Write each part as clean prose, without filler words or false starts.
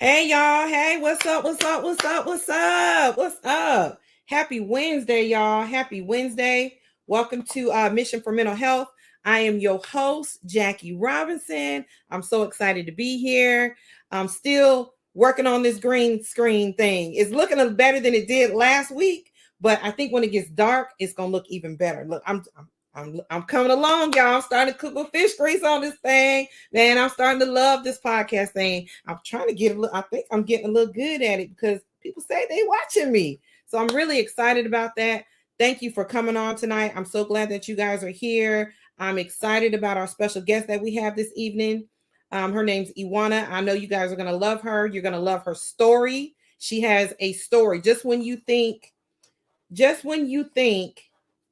Hey y'all. Hey, what's up? What's up? What's up? What's up? What's up? Happy Wednesday, y'all. Happy Wednesday. Welcome to Mission for Mental Health. I am your host, Jackie Robinson. I'm so excited to be here. I'm still working on this green screen thing. It's looking a better than it did last week, but I think when it gets dark, it's gonna look even better. Look, I'm coming along, y'all. I'm starting to cook with fish grease on this thing. Man, I'm starting to love this podcast thing. I'm trying to get a little, I think I'm getting a little good at it because people say they watching me. So I'm really excited about that. Thank you for coming on tonight. I'm so glad that you guys are here. I'm excited about our special guest that we have this evening. Her name's Ewanna. I know you guys are going to love her. You're going to love her story. She has a story. Just when you think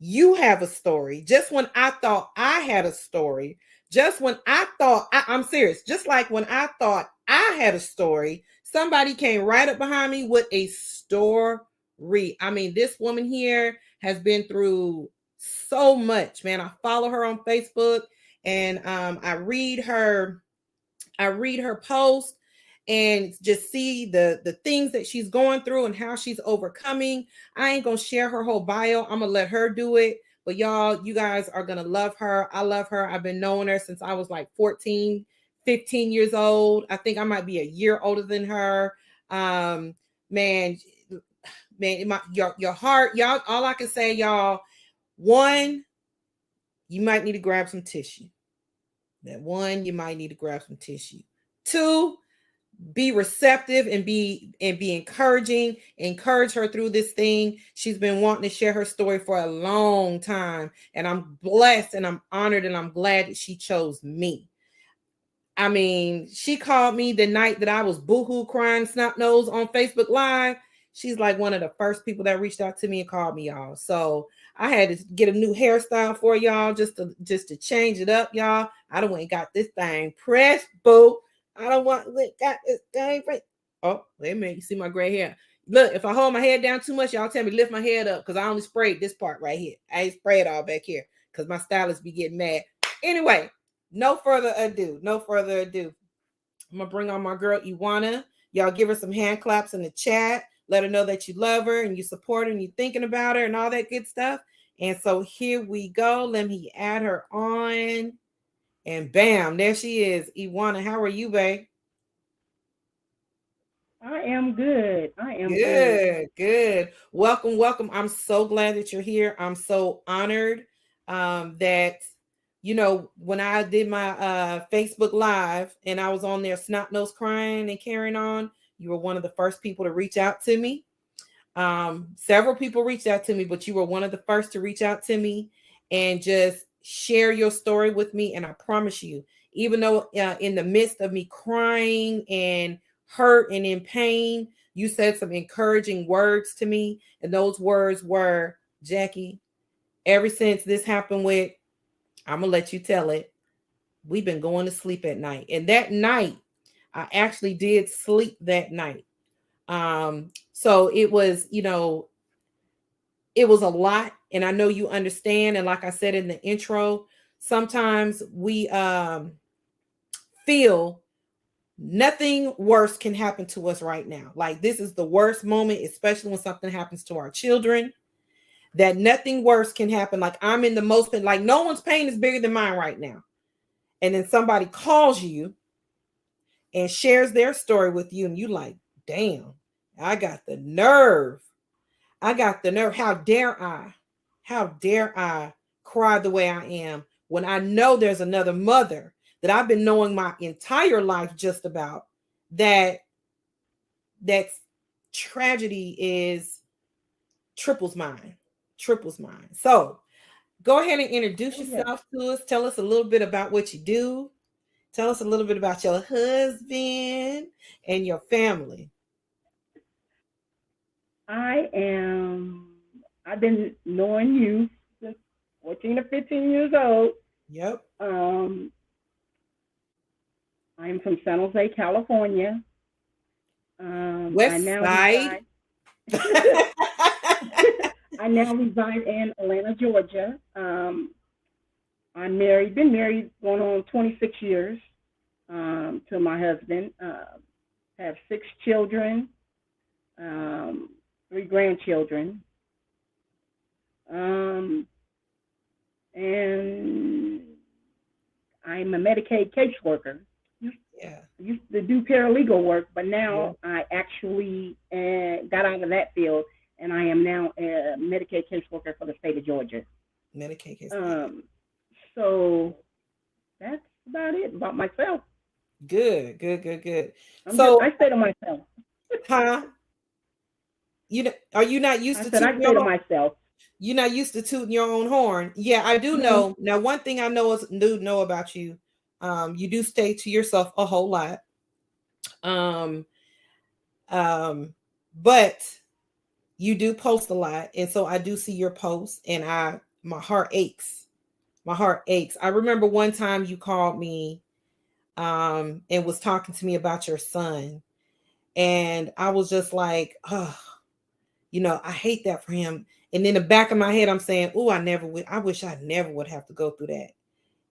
you have a story, just when I thought I had a story, just when I thought, I'm serious, just like when I thought I had a story, somebody came right up behind me with a story. I mean, this woman here has been through so much, man. I follow her on Facebook and I read her post and just see the things that she's going through and how she's overcoming. I ain't gonna share her whole bio. I'm gonna let her do it. But y'all, you guys are gonna love her. I love her. I've been knowing her since I was like 14, 15 years old. I think I might be a year older than her. Man, your heart, y'all. All I can say, y'all. One, you might need to grab some tissue. You might need to grab some tissue. Two, be receptive and be encouraging. Encourage her through this thing. She's been wanting to share her story for a long time, and I'm blessed and I'm honored and I'm glad that she chose me. I mean, she called me the night that I was boohoo crying snot nose on Facebook Live. She's like one of the first people that reached out to me and called me, y'all. So I had to get a new hairstyle for y'all just to change it up, y'all. I done went and got this thing pressed, boo. I don't want got this thing. Oh, wait a minute. You see my gray hair. Look, if I hold my head down too much, y'all tell me lift my head up because I only sprayed this part right here. I ain't sprayed all back here because my stylist be getting mad. Anyway, no further ado. I'm gonna bring on my girl Ewanna. Y'all give her some hand claps in the chat. Let her know that you love her and you support her and you're thinking about her and all that good stuff. And so here we go. Let me add her on. And bam, there she is. Ewanna, how are you, babe? I am good. I am good. Good. Welcome, welcome. I'm so glad that you're here. I'm so honored that when I did my Facebook Live and I was on there snot nose crying and carrying on, you were one of the first people to reach out to me. Several people reached out to me, but you were one of the first to reach out to me and just share your story with me. And I promise you, even though in the midst of me crying and hurt and in pain, you said some encouraging words to me. And those words were, Jackie, ever since this happened with, I'm going to let you tell it, we've been going to sleep at night. And that night, I actually did sleep that night. So it was a lot. And I know you understand. And like I said in the intro, sometimes we feel nothing worse can happen to us right now. Like this is the worst moment, especially when something happens to our children, that nothing worse can happen. Like I'm in the most pain, like no one's pain is bigger than mine right now. And then somebody calls you and shares their story with you, and you like, damn, I got the nerve. I got the nerve. How dare I? How dare I cry the way I am when I know there's another mother that I've been knowing my entire life just about that tragedy is triples mine. So go ahead and introduce Oh yeah. yourself to us. Tell us a little bit about what you do. Tell us a little bit about your husband and your family. I've been knowing you since 14 or 15 years old. Yep. Um, I am from San Jose, California. I West now side. reside. I now reside in Atlanta, Georgia. I'm been married going on 26 years to my husband. Have 6 children, um, 3 grandchildren, um, and I'm a Medicaid caseworker. Yeah. I used to do paralegal work, but Yeah. now I actually got out of that field, and I am now a Medicaid caseworker for the state of Georgia. Medicaid case. Um, so that's about it about myself. Good, good, good, good. I So, stay to myself. huh? Are you not used I to said I tooting stay your to horn? myself. You're not used to tooting your own horn. Yeah, I do No. know. Now, one thing I do know about you, you do stay to yourself a whole lot. Um, um, but you do post a lot, and so I do see your posts, and my heart aches. My heart aches. I remember one time you called me, and was talking to me about your son, and I was just like, oh, I hate that for him. And in the back of my head, I'm saying, oh, I never would. I wish I never would have to go through that.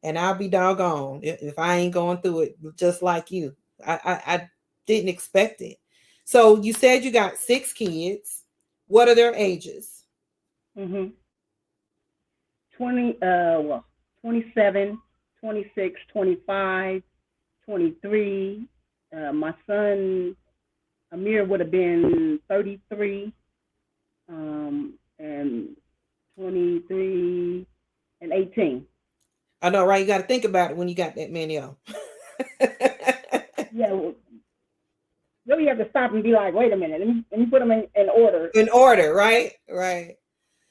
And I'll be doggone if I ain't going through it just like you. I didn't expect it. So you said you got 6 kids. What are their ages? Mhm. 20. Well, 27, 26, 25, 23. My son Amir would have been 33, and 23 and 18. I know, right? You got to think about it when you got that many of them. Yeah, well, really have to stop and be like, wait a minute, let me put them in order. In order, right? Right.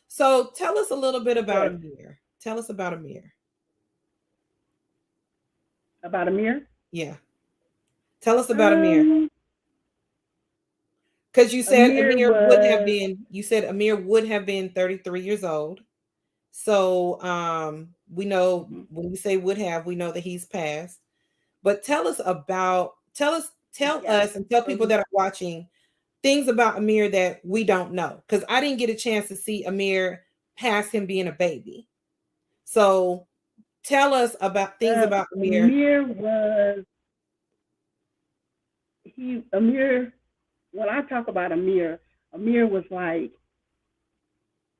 So tell us a little bit about Yes, Amir. Tell us about Amir. about Amir. Yeah. Tell us about Amir. Um, Because Amir was. You said Amir would have been 33 years old. So we know Mhm. when we say would have, we know that he's passed. But tell Yeah. us and tell So people that are watching things about Amir that we don't know. Because I didn't get a chance to see Amir past him being a baby. So tell us about things about Amir. Amir was Amir. When I talk about Amir, Amir was like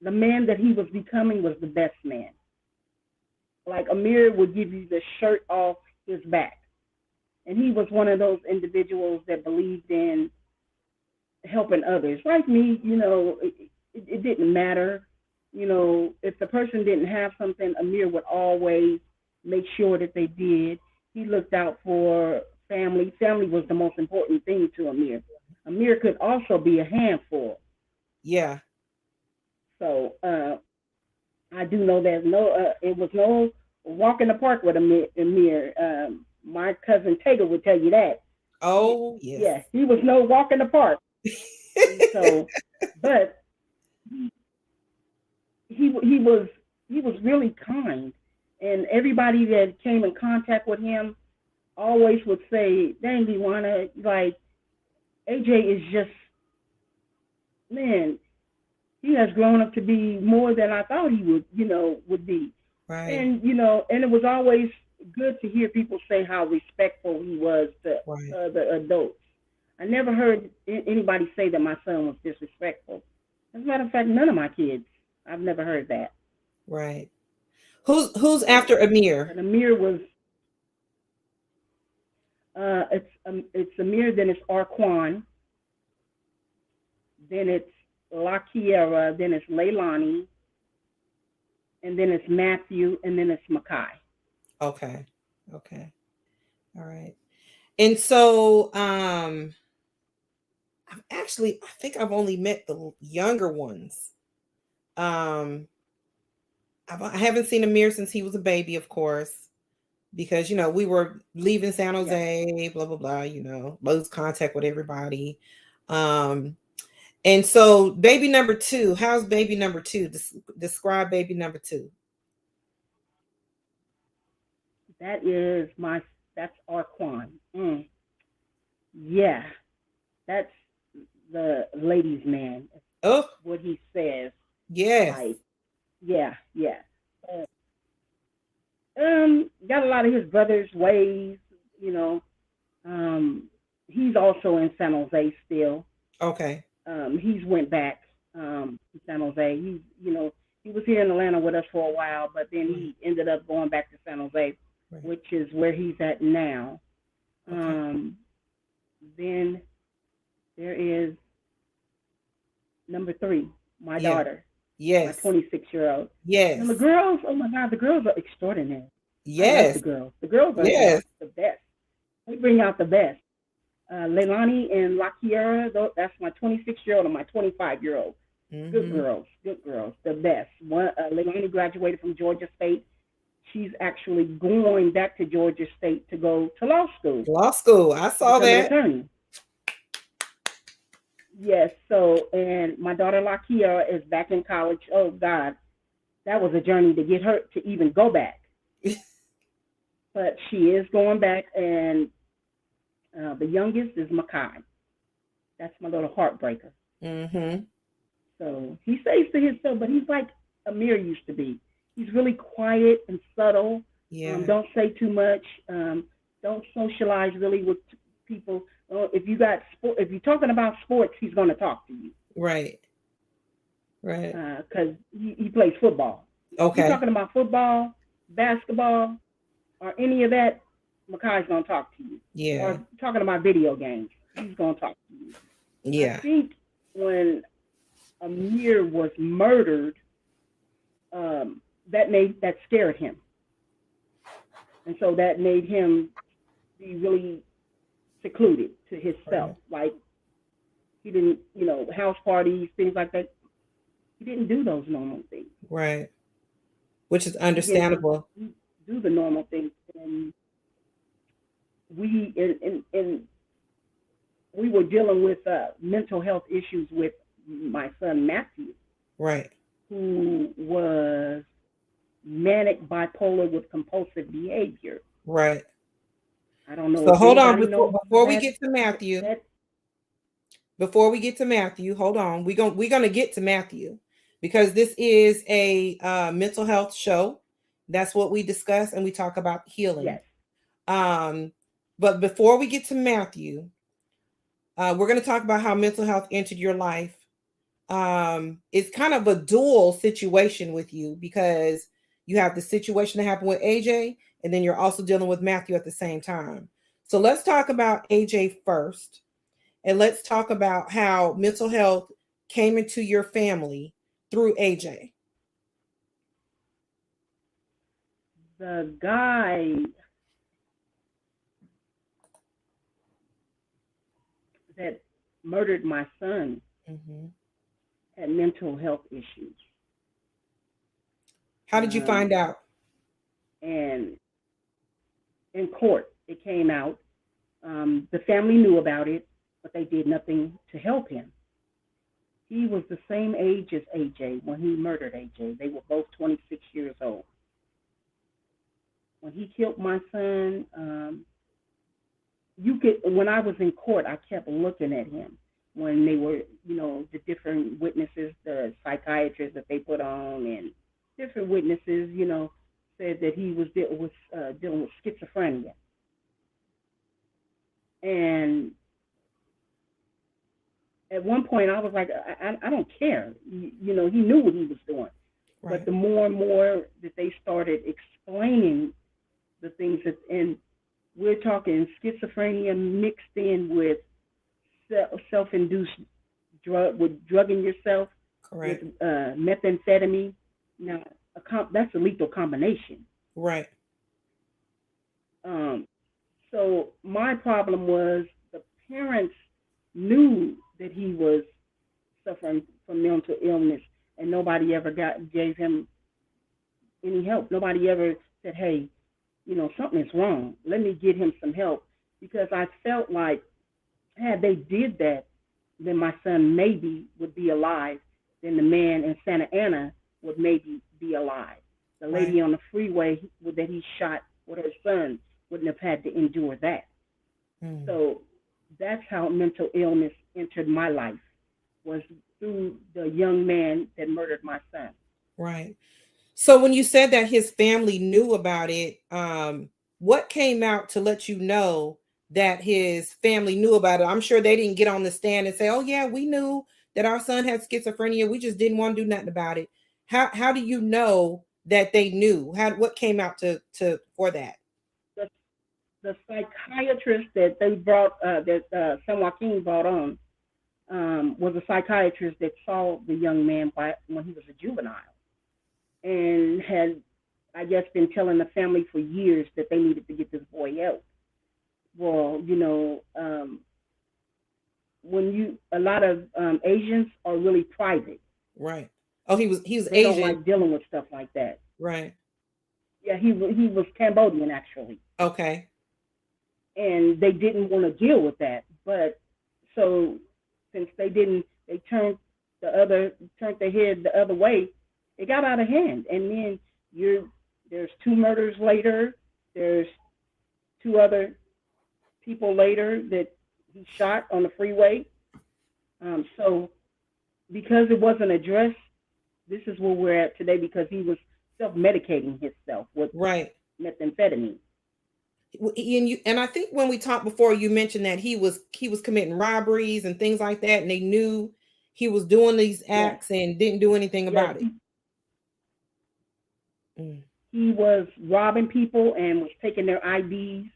the man that he was becoming was the best man. Like Amir would give you the shirt off his back, and he was one of those individuals that believed in helping others. Like me, it didn't matter. If the person didn't have something, Amir would always make sure that they did. He looked out for family. Family was the most important thing to Amir. Amir could also be a handful. Yeah. So I do know there's it was no walk in the park with Amir. My cousin Taylor would tell you that. Oh, yes. Yeah, he was no walk in the park. And so, but he was really kind, and everybody that came in contact with him always would say, "Dang, Ewanna, like AJ is just man, he has grown up to be more than I thought he would be." Right. And it was always good to hear people say how respectful he was to Right. the adults. I never heard anybody say that my son was disrespectful. As a matter of fact, none of my kids. I've never heard that. Right. Who's So, after Amir? but Amir was. It's Amir. Then it's Arquan. Then it's La Kiera. Then it's Leilani. And then it's Matthew. And then it's Makai. Okay. Okay. All right. And so I think I've only met the younger ones. Um I haven't seen Amir since he was a baby, of course, because we were leaving San Yes. Jose, blah blah blah, lose contact with everybody. Um and so baby number 2, how's baby number 2? Describe baby number 2. That is my. That's Arquan. Yeah. That's the ladies' man. Oh, What he says. yes. Like, yeah, yeah. Uh, got a lot of his brother's ways, you know. Um, he's also in San Jose still. Okay. He's went back to San Jose. He was here in Atlanta with us for a while, but then Right. he ended up going back to San Jose, Right. which is where he's at now. Okay. Um, then there is number three, my Yeah. daughter, my Yes. 26-year-old. Now the Yes. girls, oh my God, the girls are extraordinary. I love the Yes. girls. The girls are just Yes. the best. They bring out the best. Leilani and Lakiera, that's my 26-year-old and my 25-year-old. Good Mm-hmm. girls, good girls, the best. Leilani graduated from Georgia State. She's actually going back to Georgia State to go to law school Law school. I to saw become an that. attorney. Yes, so, and my daughter Lakia is back in college. Oh, God, that was a journey to get her to even go back. But she is going back, and the youngest is Makai. That's my little heartbreaker. Mm-hmm. So he says to himself, but he's like Amir used to be. He's really quiet and subtle. Yeah. Don't say too much. Don't socialize really with people. If you're talking about sports, he's going to talk to you Right. Right. because he plays football. If you're Okay. talking about football, basketball, or any of that, Makai's going to talk to you. Yeah. Or talking about video games, he's going to talk to you. I Yeah. think when Amir was murdered, that scared him, and so that made him be really secluded to himself. Right. Like he didn't, house parties, things like that. He didn't do those normal things. Right. Which is He began to understandable. do the normal things, and we and we were dealing with mental health issues with my son Matthew, Right. who was manic bipolar with compulsive behavior. Right. I don't know So if hold on anybody before knows before we that. get to Matthew. That Before we get to Matthew, hold on. We're gonna get to Matthew because this is a mental health show. That's what we discuss and we talk about healing. yes, Um, but before we get to Matthew, we're going to talk about how mental health entered your life. It's kind of a dual situation with you because you have the situation that happened with AJ, and then you're also dealing with Matthew at the same time. So let's talk about AJ first, and let's talk about how mental health came into your family through AJ. the guy that murdered my son Mm-hmm. had mental health issues, How did you find um, out? and in court it came out. The family knew about it, but they did nothing to help him. He was the same age as AJ when he murdered AJ. They were both 26 years old. When he killed my son, when I was in court, I kept looking at him when they were, the different witnesses, the psychiatrists that they put on, and different witnesses, said that he was dealing with schizophrenia. And at one point, I was like, I don't care. He knew what he was doing. But Right. the more and more that they started explaining the things and we're talking schizophrenia mixed in with self-induced drugging yourself with Correct. methamphetamine. Now, that's a lethal combination. Right. Um, so my problem was the parents knew that he was suffering from mental illness, and nobody ever gave him any help. Nobody ever said, "Hey, something is wrong. Let me get him some help," because I felt like had they did that, then my son maybe would be alive. Then the man in Santa Ana would maybe be alive. The Right. lady on the freeway that he shot with her son wouldn't have had to endure that. Mm. So that's how mental illness entered my life, was through the young man that murdered my son. Right. So when you said that his family knew about it, what came out to let you know that his family knew about it. I'm sure they didn't get on the stand and say, "Oh yeah, we knew that our son had schizophrenia. We just didn't want to do nothing about it." How do you know that they knew? What came out to for that? The, the psychiatrist that they brought, that San Joaquin brought on, was a psychiatrist that saw the young man when he was a juvenile, and had, I guess, been telling the family for years that they needed to get this boy out. Well, when a lot of Asians are really private. Right. Oh, he was They don't Asian. like dealing with stuff like that. Right. Yeah, he was Cambodian actually, Okay. and they didn't want to deal with that. But so since they didn't, they turned their head the other way. It got out of hand, and then there's two murders later. There's two other people later that he shot on the freeway. So because it wasn't addressed, this is where we're at today, because he was self-medicating himself with Right. methamphetamine. And I think when we talked before, you mentioned that he was committing robberies and things like that, and they knew he was doing these Yes, acts and didn't do anything yes, about it. Mm. he was robbing people and was taking their IDs,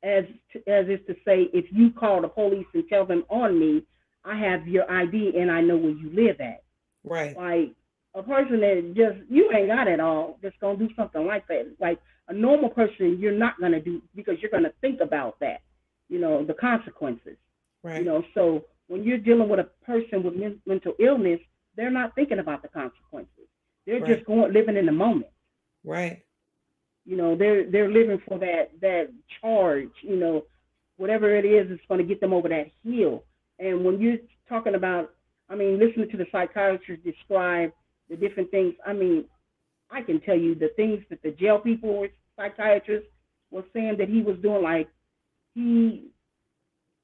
as is to say, if you call the police and tell them on me, I have your ID and I know where you live at. Right. Like a person that just, you ain't got it all, just gonna do something like that. Like a normal person, you're not gonna do, because you're gonna think about that, the consequences. Right. So when you're dealing with a person with mental illness, they're not thinking about the consequences. They're Right. just living in the moment. Right. They're living for that charge. Whatever it is, it's going to get them over that hill. And when you're talking about, listening to the psychiatrist describe the different things, I can tell you the things that the jail people or psychiatrists were saying that he was doing. Like, he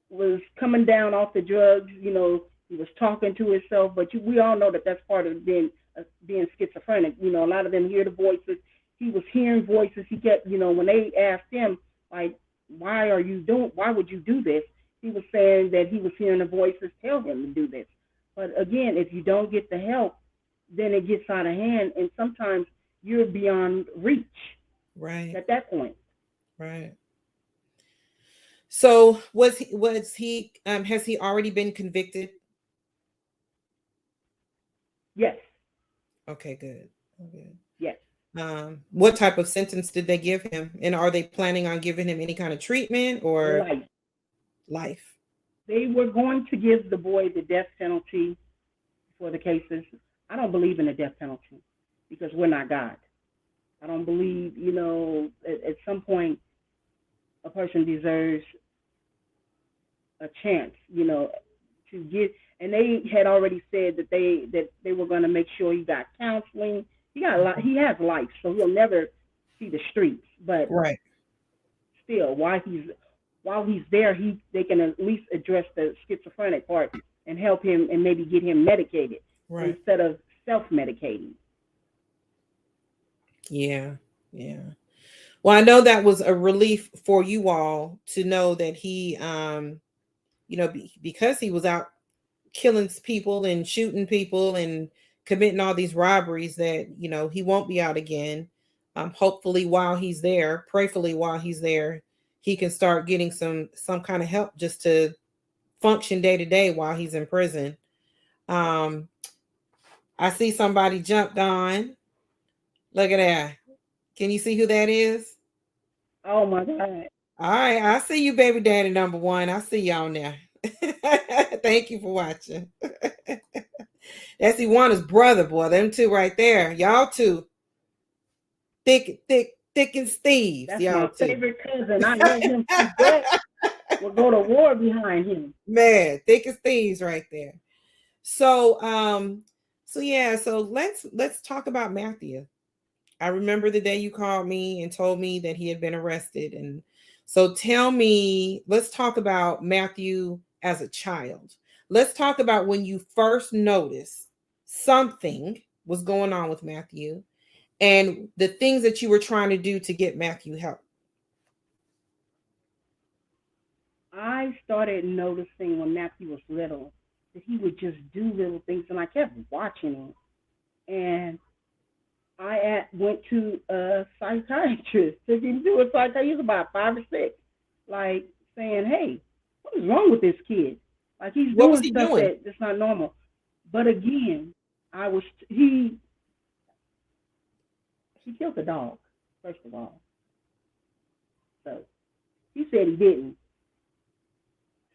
was coming down off the drugs. He was talking to himself. But we all know that that's part of being schizophrenic. A lot of them hear the voices. He was hearing voices. He kept, when they asked him, like, why would you do this? He was saying that he was hearing the voices tell him to do this. But again, if you don't get the help, then it gets out of hand, and sometimes you're beyond reach. Right. At that point. Right. So was he has he already been convicted? Yes. Okay, good. Okay. Yes. What type of sentence did they give him? And are they planning on giving him any kind of treatment or Life. life? They were going to give the boy the death penalty for the cases. I don't believe in the death penalty because we're not God. I don't believe, at some point a person deserves a chance, to get. And they had already said that they were going to make sure he got counseling. He has life, so he'll never see the streets. But right. Still, while he's there, they can at least address the schizophrenic part and help him and maybe get him medicated instead of self-medicating. Yeah, yeah. Well, I know that was a relief for you all to know that he, because he was out killing people and shooting people and committing all these robberies, that he won't be out again. Hopefully, while he's there, prayerfully while he's there, he can start getting some kind of help just to function day to day while he's in prison. Um, I see somebody jumped on. Look at that. Can you see who that is? Oh my God. All right, I see you, baby daddy number one. I see y'all now. Thank you for watching. That's Ewanna's brother, boy. Them two right there. Y'all two. Thick and Steve. That's Y'all my two. favorite cousin. I love him to death. We'll go to war behind him. Man, thick as thieves right there. So so let's talk about Matthew. I remember the day you called me and told me that he had been arrested. And so tell me, let's talk about Matthew as a child. Let's talk about when you first noticed something was going on with Matthew and the things that you were trying to do to get Matthew help. I started noticing when Matthew was little that he would just do little things, and I kept watching him. And went to a psychiatrist, took him to a psychiatrist. He was about 5 or 6, like saying, "Hey, what is wrong with this kid? Like he's What was doing he stuff doing? that's not normal." But again, I was he killed the dog first of all. So he said he didn't.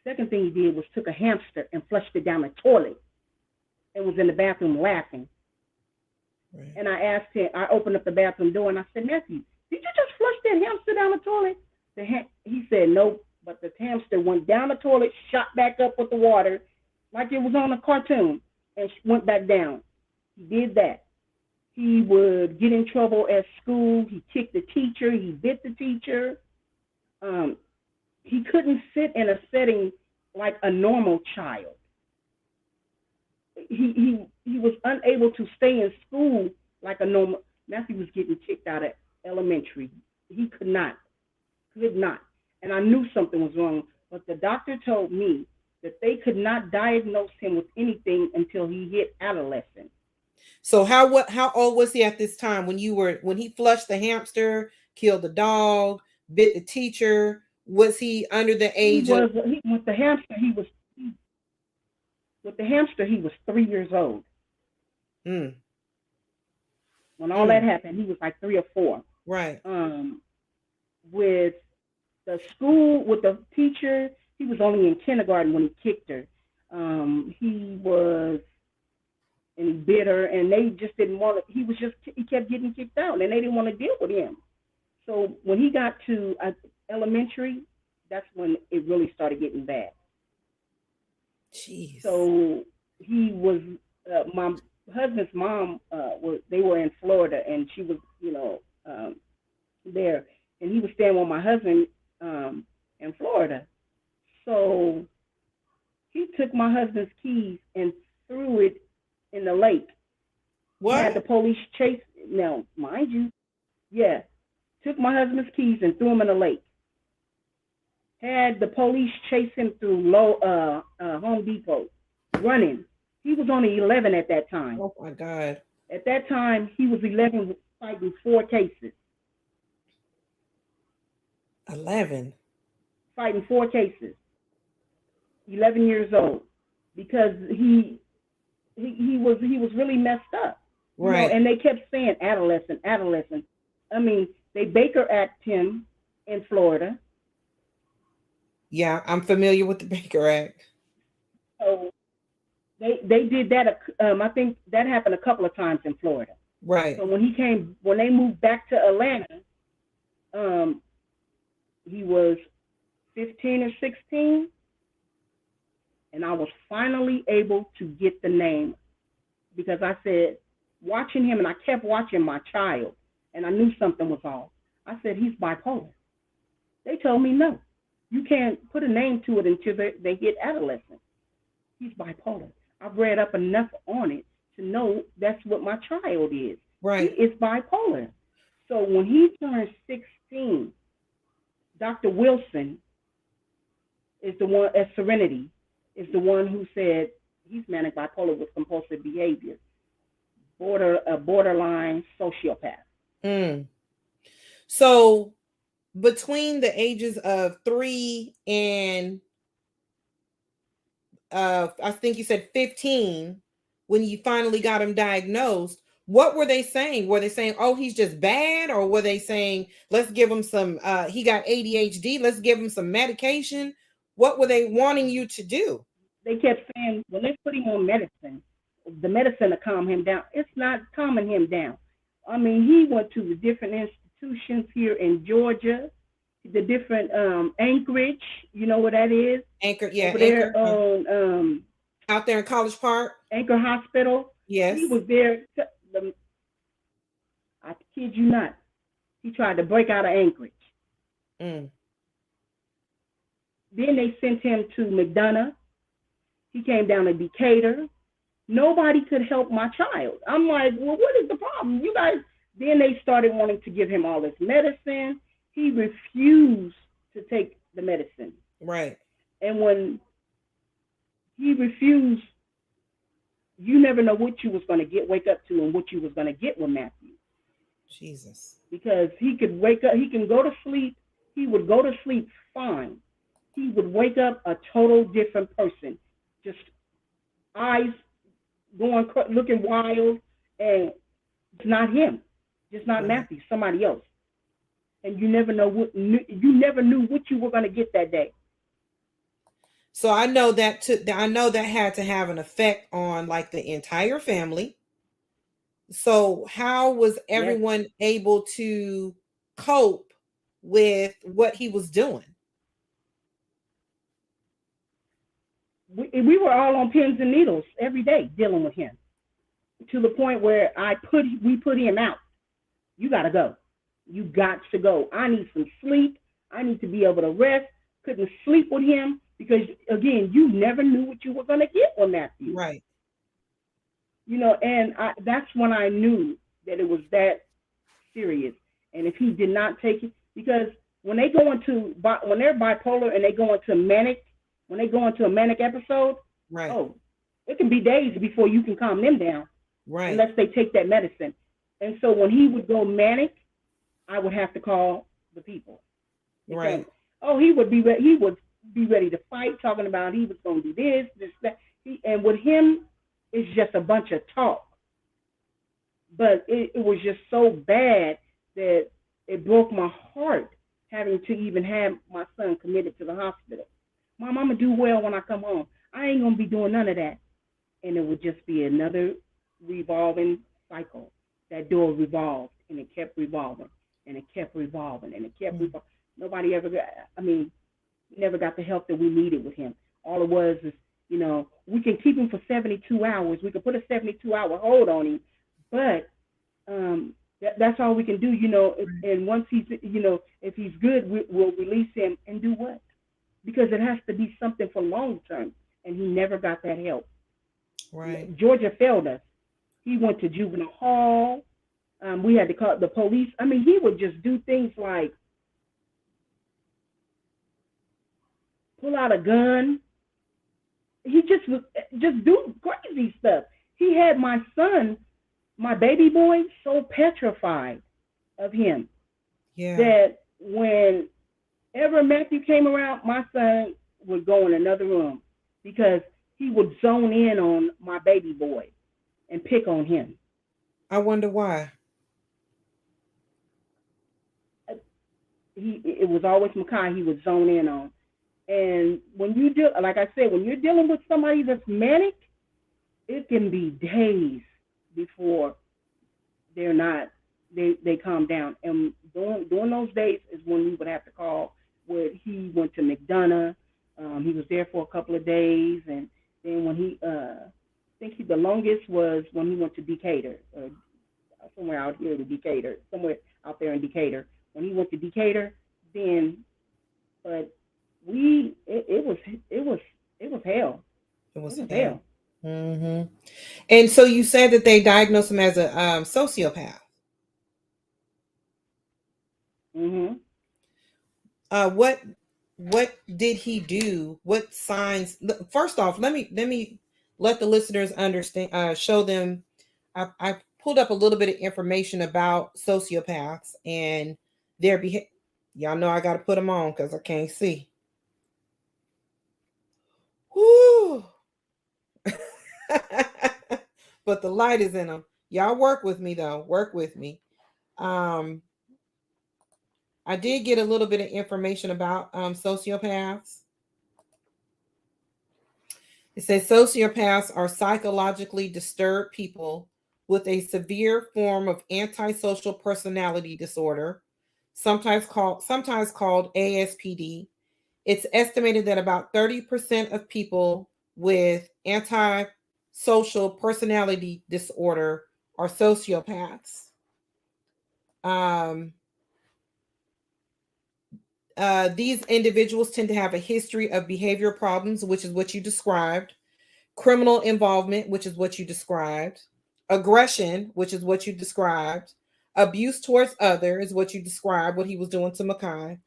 Second thing he did was took a hamster and flushed it down the toilet and was in the bathroom laughing. Right. And I asked him, I opened up the bathroom door and I said, "Nephew, did you just flush that hamster down the toilet?" He said, "Nope," but the hamster went down the toilet, shot back up with the water like it was on a cartoon, and went back down. He did that. He would get in trouble at school. He kicked the teacher. He bit the teacher. He couldn't sit in a setting like a normal child. He was unable to stay in school like a normal. Matthew was getting kicked out of elementary. He could not. And I knew something was wrong, but the doctor told me that they could not diagnose him with anything until he hit adolescence. So how old was he at this time when he flushed the hamster, killed the dog, bit the teacher? Was he under the age of? With the hamster, he was 3 years old. When all that happened, he was like 3 or 4. Right. With the school, with the teacher, he was only in kindergarten when he kicked her. He was, and he bit her, and they just didn't want to. He kept getting kicked out, and they didn't want to deal with him. So when he got to elementary, that's when it really started getting bad. Jeez. So he was, my husband's mom, they were in Florida, and she was, there, and he was staying with my husband in Florida. So he took my husband's keys and threw it in the lake. What? Had the police chase. Now, mind you, took my husband's keys and threw them in the lake. Had the police chase him through Home Depot, running. He was only 11 at that time. Oh my God! At that time, he was 11, fighting 4 cases. 11. Fighting 4 cases. 11 years old, because he was really messed up. Right. And they kept saying adolescent. I mean, they Baker Act him in Florida. Yeah, I'm familiar with the Baker Act. So they did that. I think that happened a couple of times in Florida. Right. So when they moved back to Atlanta, he was 15 or 16, and I was finally able to get the name, because I said, watching him, and I kept watching my child, and I knew something was off. I said, he's bipolar. They told me, no, you can't put a name to it until they hit adolescence. He's bipolar. I've read up enough on it to know that's what my child is. Right. He is bipolar. So when he turned 16, Dr. Wilson is the one at Serenity, is the one who said he's manic bipolar with compulsive behavior, borderline sociopath. So between the ages of 3 and I think you said 15, when you finally got him diagnosed, what were they saying? Were they saying, oh, he's just bad? Or were they saying, let's give him some, he got ADHD, let's give him some medication? What were they wanting you to do? They kept saying, well, let's put him on medicine. The medicine to calm him down. It's not calming him down. I mean, he went to the different institutions here in Georgia, the different Anchorage, you know what that is? Anchor, yeah. Over Anchor, there on out there in College Park. Anchor Hospital. Yes. He was there. I kid you not. He tried to break out of Anchorage. Then they sent him to McDonough. He came down to Decatur. Nobody could help my child. I'm like, well, what is the problem? You guys. Then they started wanting to give him all this medicine. He refused to take the medicine. Right. And when he refused, you never know what you was going to get, wake up to, and what you was going to get with Matthew. Jesus. Because he could wake up, he can go to sleep. He would go to sleep fine. He would wake up a total different person, just eyes going, looking wild, and it's not him, just not Matthew, somebody else. And you never know what, you never knew what you were going to get that day. So I know I know that had to have an effect on like the entire family. So how was Yes. everyone able to cope with what he was doing? We were all on pins and needles every day dealing with him, to the point where we put him out. You got to go. You got to go. I need some sleep. I need to be able to rest. Couldn't sleep with him because, again, you never knew what you were going to get with Matthew. Right. You know, and that's when I knew that it was that serious. And if he did not take it, because when they're bipolar and they go into manic, when they go into a manic episode, right. Oh, it can be days before you can calm them down, right? Unless they take that medicine. And so when he would go manic, I would have to call the people. Right. He would be ready to fight, talking about he was going to do this, that. And with him, it's just a bunch of talk. But it was just so bad that it broke my heart having to even have my son committed to the hospital. Mom, I'm going to do well when I come home. I ain't going to be doing none of that. And it would just be another revolving cycle. That door revolved, and it kept revolving, and it kept revolving, and it kept revolving. Nobody ever never got the help that we needed with him. All it was is, we can keep him for 72 hours. We can put a 72-hour hold on him, but that's all we can do, And once he's, if he's good, we'll release him and do what? Because it has to be something for long term, and he never got that help. Right. Georgia failed us. He went to juvenile hall. We had to call the police. I mean, he would just do things like pull out a gun. He just do crazy stuff. He had my son, my baby boy, so petrified of him that whenever Matthew came around, my son would go in another room because he would zone in on my baby boy and pick on him. I wonder why. It was always Makai he would zone in on. And when you like I said, when you're dealing with somebody that's manic, it can be days before they calm down. And during those days is when we would have to call where he went to McDonough. He was there for a couple of days, and then when the longest was when he went to Decatur, somewhere out here in Decatur, somewhere out there in Decatur. When he went to Decatur, then, but it was hell. It was hell. Mm-hmm. And so you said that they diagnosed him as a sociopath. Mm-hmm. What did he do? What signs? First off, let me let the listeners understand. Show them. I pulled up a little bit of information about sociopaths and their behavior. Y'all know I got to put them on because I can't see. Whoo! But the light is in them. Y'all work with me though. Work with me. I did get a little bit of information about sociopaths. It says sociopaths are psychologically disturbed people with a severe form of antisocial personality disorder, sometimes called ASPD. It's estimated that about 30% of people with antisocial personality disorder are sociopaths. These individuals tend to have a history of behavioral problems, which is what you described, criminal involvement, which is what you described, aggression, which is what you described, abuse towards others, what you described, what he was doing to Makai,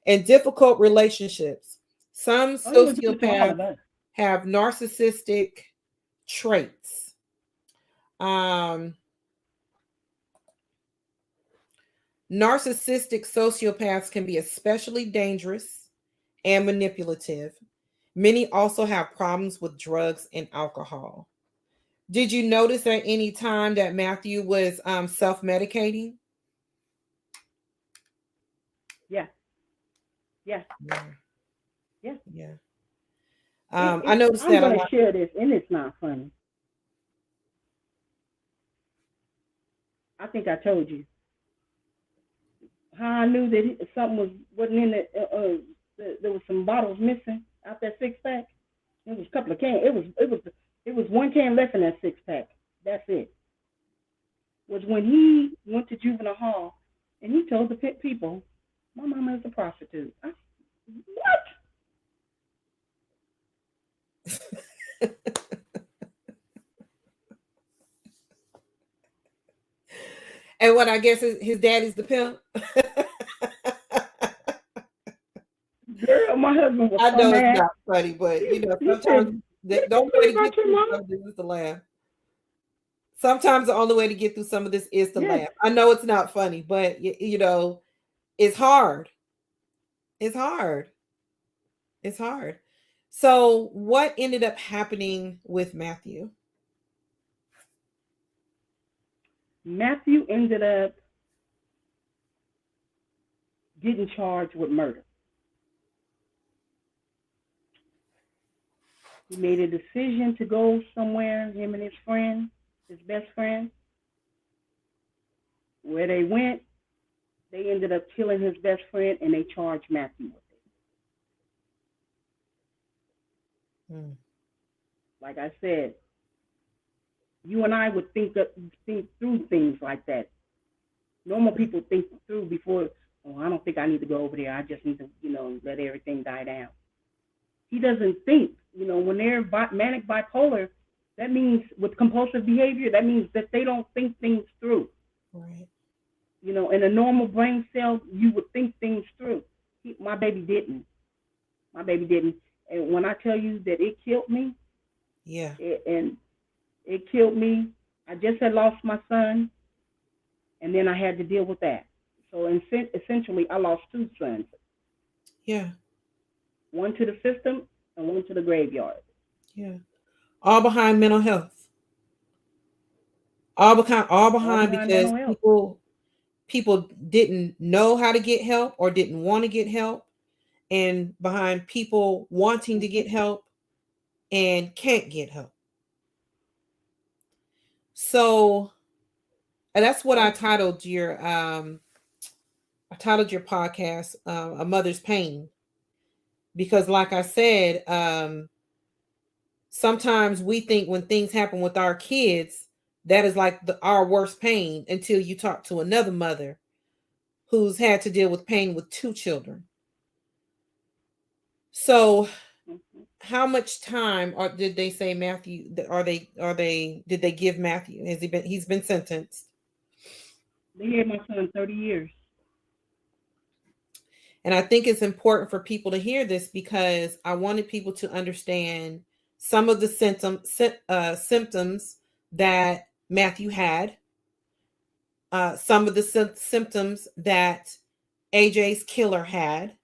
and difficult relationships, Some Oh, he was good to all sociopaths of us. have narcissistic traits. Um, Narcissistic sociopaths can be especially dangerous and manipulative. Many also have problems with drugs and alcohol. Did you notice at any time that Matthew was self-medicating? Yeah, yeah, Yeah, yeah. yeah. It, I it, noticed I'm that a gonna lot. share this, and it's not funny. I think I told you how I knew that something wasn't in it. There was some bottles missing out that 6 pack. It was a couple of cans. It was one can left in that 6 pack. That's it. Was when he went to juvenile hall and he told the pit people, "My mama is a prostitute." What? And what I guess his daddy's the pimp. Girl, my husband was I so know it's mad. not funny, but He sometimes said, the "What you only say way to about get your through mama?" some of this is to laugh. Sometimes the only way to get through some of this is to Yes, laugh. I know it's not funny, but it's hard. It's hard. It's hard. So, what ended up happening with Matthew? Matthew ended up getting charged with murder. He made a decision to go somewhere. Him and his friend, his best friend, where they went, they ended up killing his best friend, and they charged Matthew with it. Hmm. Like I said, you and I would think through things like that. Normal people think through before. Oh, I don't think I need to go over there. I just need to, let everything die down. He doesn't think. When they're manic bipolar, that means with compulsive behavior, that means that they don't think things through. Right. In a normal brain cell, you would think things through. My baby didn't. My baby didn't. And when I tell you that it killed me, Yeah. and it killed me, I just had lost my son, and then I had to deal with that. So essentially, I lost two sons, Yeah. one to the system and one to the graveyard. Yeah. All behind mental health. All All behind behind because mental health. people didn't know how to get help or didn't want to get help, and behind people wanting to Mm-hmm. get help and can't get help. So, and that's what Yep. I titled your podcast, A Mother's Pain, because like I said, sometimes we think when things happen with our kids, that is like our worst pain until you talk to another mother who's had to deal with pain with two children. So, Mm-hmm. how much time or did they say Matthew? Did they give Matthew? He's been sentenced, They gave my son 30 years. and I think it's important for people to hear this because I wanted people to understand some of the symptoms that Matthew had, some of the symptoms that AJ's killer had,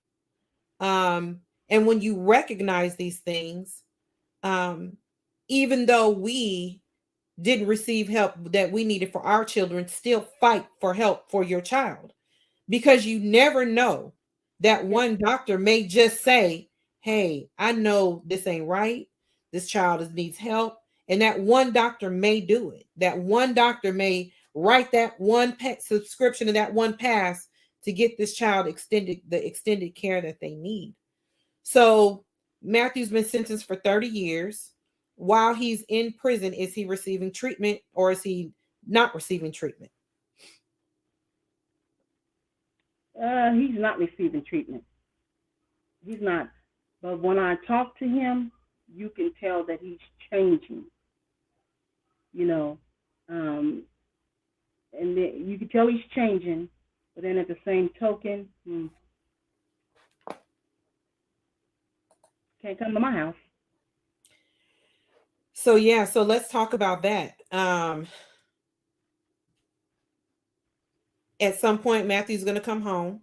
um, and when you recognize these things, um, even though we didn't receive help that we needed for our children, still fight for help for your child because you never know that Yes. one doctor may just say, "Hey, I know this ain't right. This child needs help." And that one doctor may do it. That one doctor may write that one pet subscription and that one pass to get this child the extended care that they need. So Matthew's been sentenced for 30 years. While he's in prison, is he receiving treatment or is he not receiving treatment? He's not receiving treatment. He's not. But when I talk to him, you can tell that he's changing. You know, um, and you can tell he's changing. But then at the same token, Can't come to my house. So yeah, so let's talk about that. At some point, Matthew's going to come home.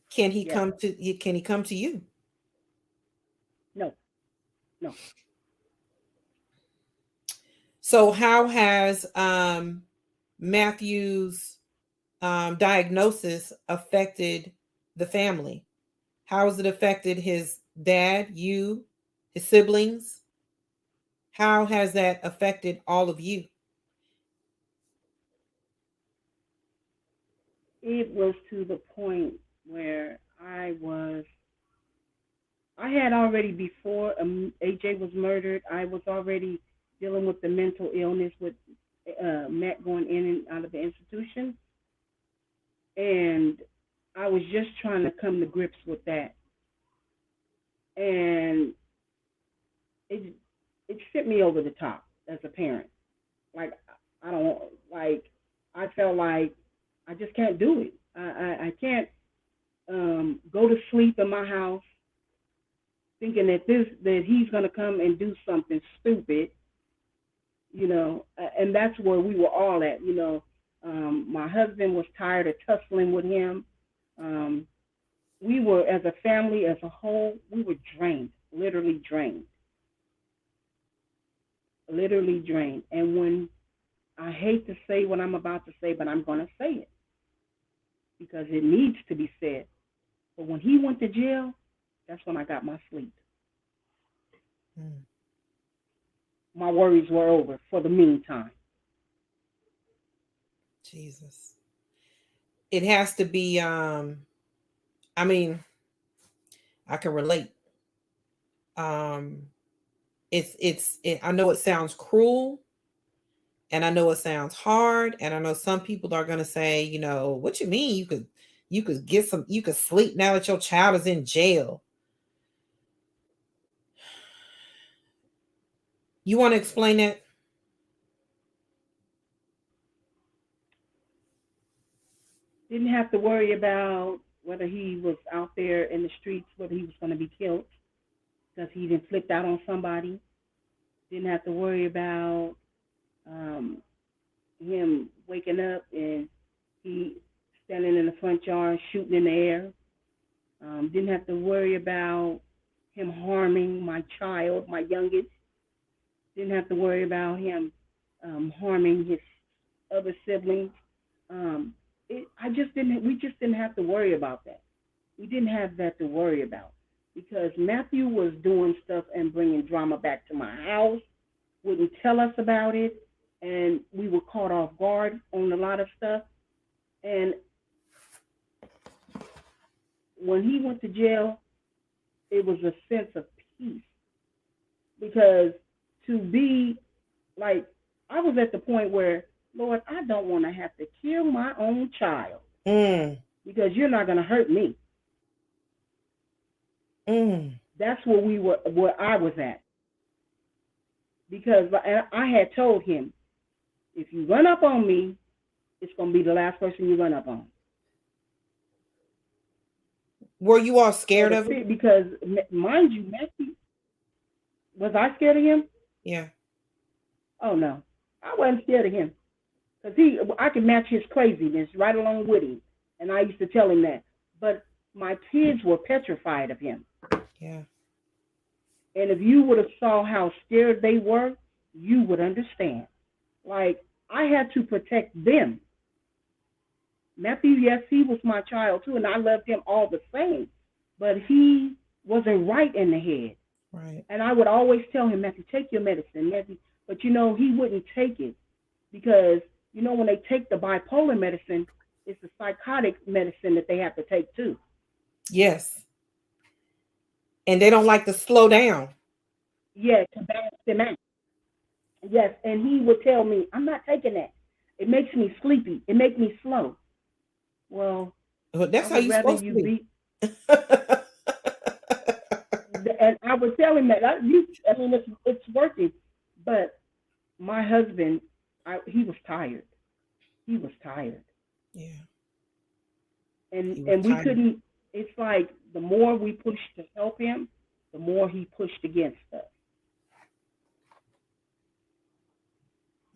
Can he Yes. come to? Can he come to you? No. No. So how has Matthew's diagnosis affected the family? How has it affected his dad, you, his siblings? How has that affected all of you? It was to the point where I had already, before AJ was murdered, I was already dealing with the mental illness with Matt going in and out of the institution. And I was just trying to come to grips with that. And it, it sent me over the top as a parent. Like, I don't, like, I felt like I just can't do it. I can't go to sleep in my house thinking that he's gonna come and do something stupid, and that's where we were all at. My husband was tired of tussling with him. Um, we were, as a family, as a whole, we were drained, literally drained. And when, I hate to say what I'm about to say, but I'm gonna say it because it needs to be said. But when he went to jail, that's when I got my sleep. Mm, My worries were over for the meantime. Jesus. It has to be I mean, I can relate. Um I know it sounds cruel, and I know it sounds hard, and I know some people are going to say, what you mean you could get some, you could sleep now that your child is in jail. You want to explain that? Didn't have to worry about whether he was out there in the streets, whether he was going to be killed because he didn't flipped out on somebody. Didn't have to worry about um, him waking up and he standing in the front yard shooting in the air. Didn't have to worry about him harming my child, my youngest. Didn't have to worry about him harming his other siblings. Um, I just didn't. We just didn't have to worry about that. We didn't have that to worry about because Matthew was doing stuff and bringing drama back to my house. Wouldn't tell us about it, and we were caught off guard on a lot of stuff. And when he went to jail, it was a sense of peace because to be like, I was at the point where, Lord, I don't want to have to kill my own child Mm, because you're not going to hurt me. mm. That's where I was at. Because I had told him, if you run up on me, it's going to be the last person you run up on. Were you all So scared the of him? fear, because mind you, Matthew, was I scared of him? Yeah. Oh no, I wasn't scared of him because I could match his craziness right along with him, and I used to tell him that. But my kids were petrified of him, Yeah. and if you would have saw how scared they were, you would understand. Like, I had to protect them. Matthew, yes, he was my child too, and I loved him all the same, but he wasn't right in the head. Right. And I would always tell him, Matthew, take your medicine, Matthew. But he wouldn't take it because when they take the bipolar medicine, it's the psychotic medicine that they have to take too. Yes. And they don't like to slow down. Yeah, to balance them out. Yes, and he would tell me, I'm not taking that. It makes me sleepy. It makes me slow. Well, But I that's how would you're rather supposed to you be. be. And I would tell him that I mean, it's working, but my husband, he was tired. He was tired, Yeah. and He was and we tired. couldn't. it's like the more we pushed to help him, the more he pushed against us.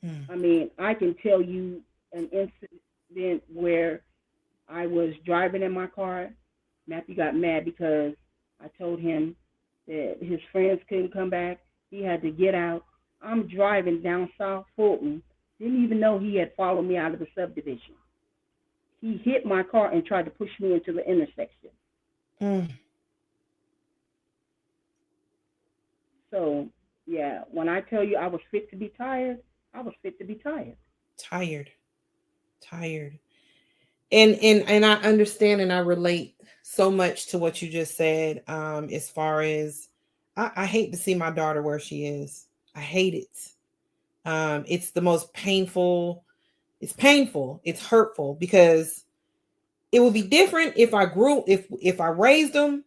Mm. I mean, I can tell you an incident where I was driving in my car. Matthew got mad because I told him that his friends couldn't come back. He had to get out. I'm driving down South Fulton. Didn't even know he had followed me out of the subdivision. He hit my car and tried to push me into the intersection. Mm. So, yeah, when I tell you I was fit to be tired, I was fit to be tired. Tired, tired. And I understand and I relate so much to what you just said. As far as I hate to see my daughter where she is. I hate it. It's the most painful. It's painful. It's hurtful because it would be different if I grew if I raised them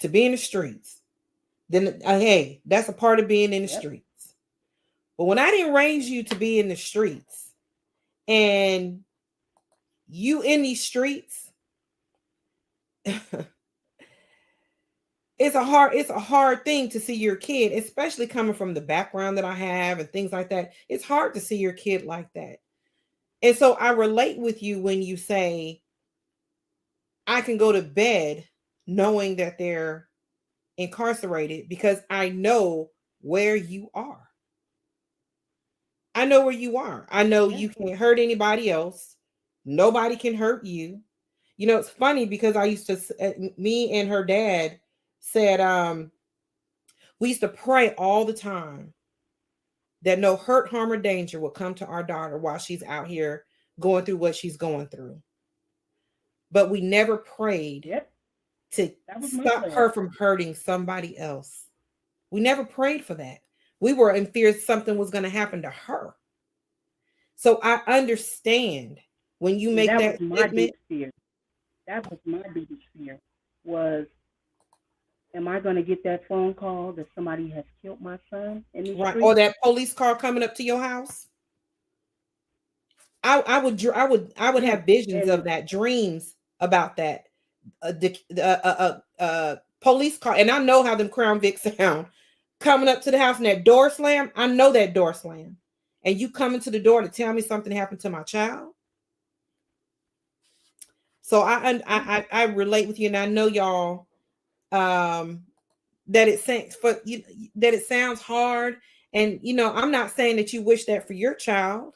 to be in the streets. Then hey, that's a part of being in the Yep. streets. But when I didn't raise you to be in the streets and you in these streets, it's a hard thing to see your kid, especially coming from the background that I have and things like that. It's hard to see your kid like that. And so I relate with you when you say I can go to bed knowing that they're incarcerated because I know where you are. I know where you are. I know Yeah. you can't hurt anybody else. Nobody can hurt you. You know, it's funny because I used to, me and her dad said, we used to pray all the time that no hurt, harm, or danger will come to our daughter while she's out here going through what she's going through. But we never prayed Yep. to That was my stop prayer. her from hurting somebody else. We never prayed for that. We were in fear something was going to happen to her. So I understand when you See, make that was that my statement. biggest fear. That was my biggest fear was, am I going to get that phone call that somebody has killed my son in the Right, or street? that police car coming up to your house. I would Yeah. have visions And of that, dreams about that. Police car, and I know how them Crown Vic sound. Coming up to the house and that door slam, I know that door slam. And you coming to the door to tell me something happened to my child. So yeah, I relate with you, and I know y'all um that it sounds for you that it sounds hard. And I'm not saying that you wish that for your child,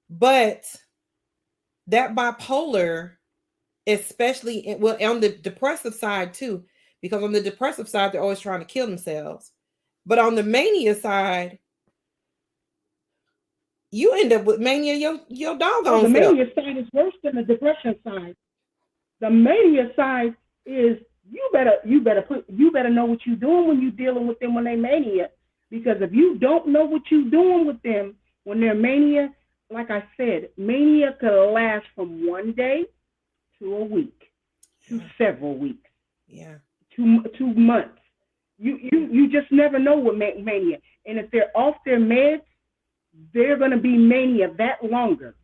but that bipolar, especially well, on the depressive side too, because on the depressive side they're always trying to kill themselves, but on the mania side you end up with mania your oh, doggone the self. mania side is worse than the depression side. The mania side is you better know what you're doing when you're dealing with them when they mania. Because if you don't know what you're doing with them when they're mania, like I said, mania could last from one day to a week to Yeah, several weeks yeah, to 2 months. You just never know with mania. And if they're off their meds, they're gonna be mania that longer.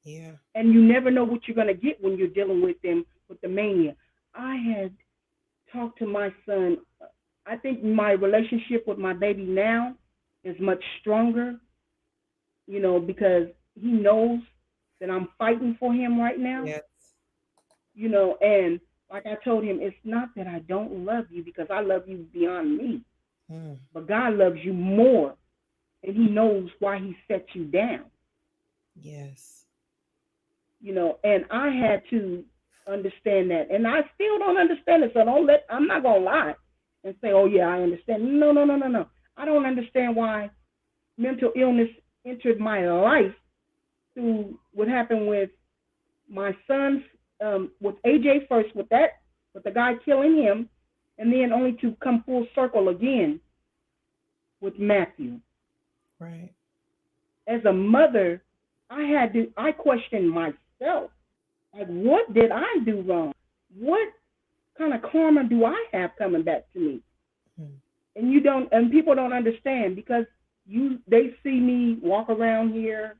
yeah, And you never know what you're gonna get when you're dealing with them with the mania. I had talked to my son. I think my relationship with my baby now is much stronger, because he knows that I'm fighting for him right now, yes. and like I told him, it's not that I don't love you because I love you beyond me, Mm, but God loves you more and he knows why he set you down, yes. and I had to understand that. And I still don't understand it, so I'm not gonna lie and say, oh yeah, I understand. No, no, no, no, no. I don't understand why mental illness entered my life through what happened with my son's with AJ first with the guy killing him, and then only to come full circle again with Matthew. Right. As a mother, I questioned myself. Like, what did I do wrong? What kind of karma do I have coming back to me? Mm, And people don't understand because they see me walk around here.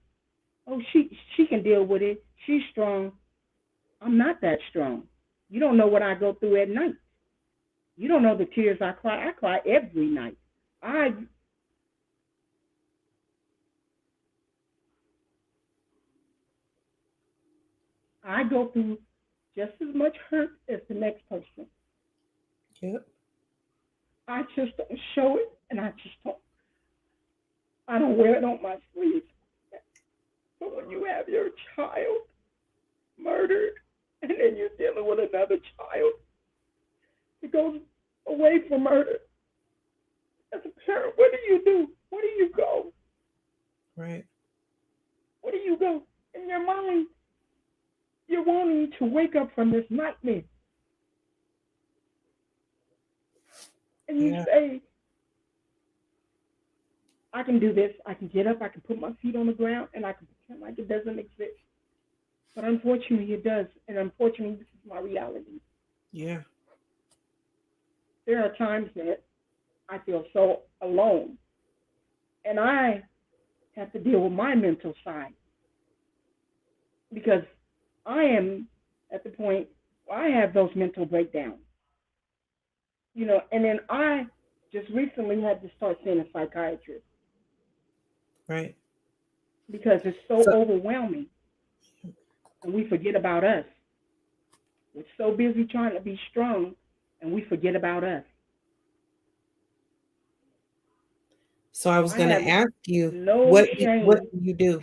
Oh, she can deal with it. She's strong. I'm not that strong. You don't know what I go through at night. You don't know the tears I cry. I cry every night. I I go through just as much hurt as the next person. Yep. I just don't show it, and I don't wear it on my sleeve. But when you have your child murdered, and then you're dealing with another child that goes away for murder, as a parent, what do you do? Where do you go? Right. Where do you go? In your mind, you're wanting to wake up from this nightmare, and you Yeah. say, I can do this. I can get up. I can put my feet on the ground, and I can pretend like it doesn't exist. But unfortunately, it does. And unfortunately, this is my reality. Yeah. There are times that I feel so alone, and I have to deal with my mental side because I am at the point where I have those mental breakdowns. And then I just recently had to start seeing a psychiatrist Right. because it's so So overwhelming, and we forget about us. We're so busy trying to be strong, and we forget about us. so I was I gonna have ask you, no what shame. do you do?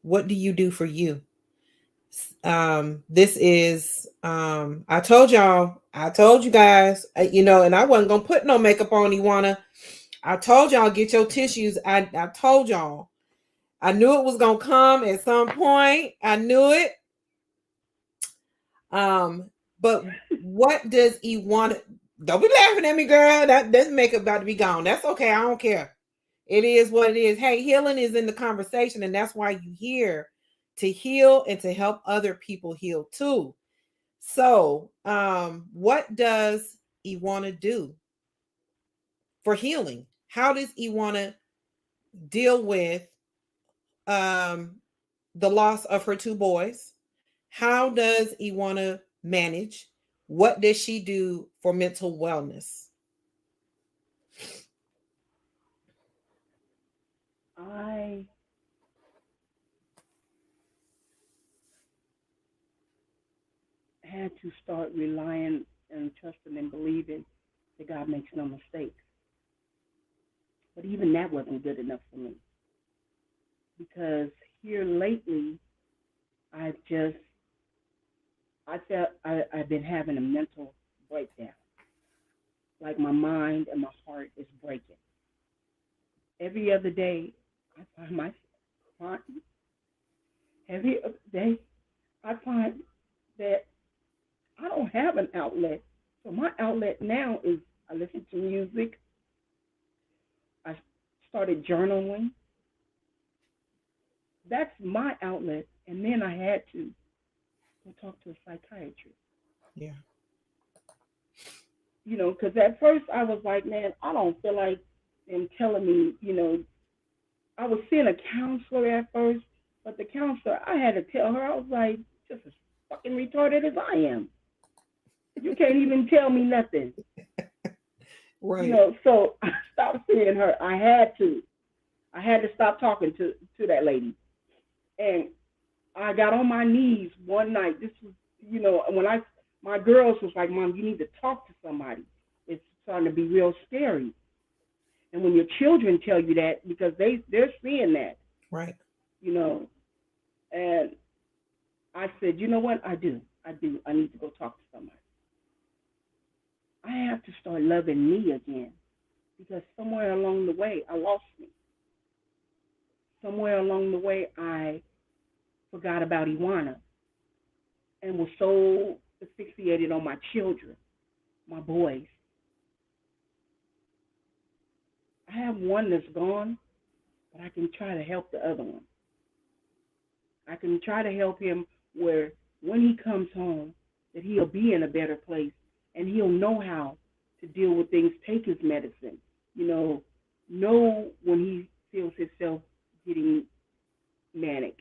What do you do for you? This is I told y'all, I told you guys, and I wasn't gonna put no makeup on Ewanna. I told y'all get your tissues. I told y'all. I knew it was gonna come at some point. I knew it. Um, but what does Ewanna? Don't be laughing at me, girl. That makeup about to be gone. That's okay. I don't care. It is what it is. Hey, healing is in the conversation, and that's why you here to heal and to help other people heal too. So, what does Ewanna do for healing? How does Ewanna deal with um, the loss of her two boys? How does Ewanna manage? What does she do for mental wellness? I had to start relying and trusting and believing that God makes no mistakes. But even that wasn't good enough for me because here lately, I've just I felt I've been having a mental breakdown. Like my mind and my heart is breaking. Every other day, I find myself crying. Every other day, I find that I don't have an outlet. So my outlet now is I listen to music. I started journaling. That's my outlet. And then I had to go talk to a psychiatrist. Yeah. Because at first I was like, man, I don't feel like them telling me, I was seeing a counselor at first, but the counselor, I had to tell her, I was like, just as fucking retarded as I am. You can't even tell me nothing. Right. So I stopped seeing her. I had to. I had to stop talking to that lady. And I got on my knees one night. This was, when my girls was like, Mom, you need to talk to somebody. It's starting to be real scary. And when your children tell you that, because they're seeing that, Right. you know, and I said, you know what? I do. I do. I need to go talk to somebody. I have to start loving me again because somewhere along the way, I lost me. Somewhere along the way, I forgot about Ewanna and was so asphyxiated on my children, my boys. I have one that's gone, but I can try to help the other one. I can try to help him where when he comes home, that he'll be in a better place and he'll know how to deal with things, take his medicine, know when he feels himself getting manic.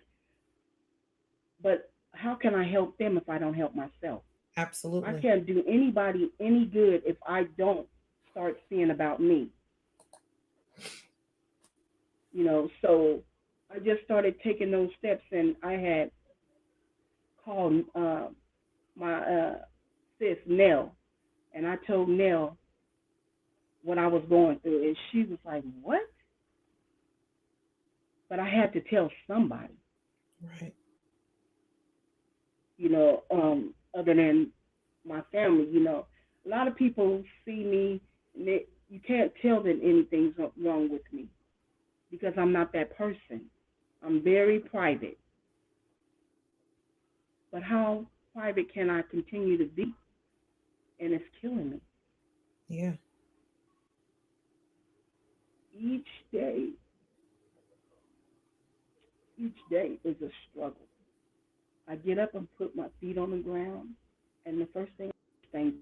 But how can I help them if I don't help myself? I Absolutely. can't do anybody any good if I don't start seeing about me. So I just started taking those steps, and I had called my sis Nell, and I told Nell what I was going through, and she was like, "What?" But I had to tell somebody, Right. other than my family. A lot of people see me, and you can't tell that anything's wrong with me because I'm not that person. I'm very private. But how private can I continue to be? And it's killing me. Yeah. Each day, each day is a struggle. I get up and put my feet on the ground, and the first thing I thank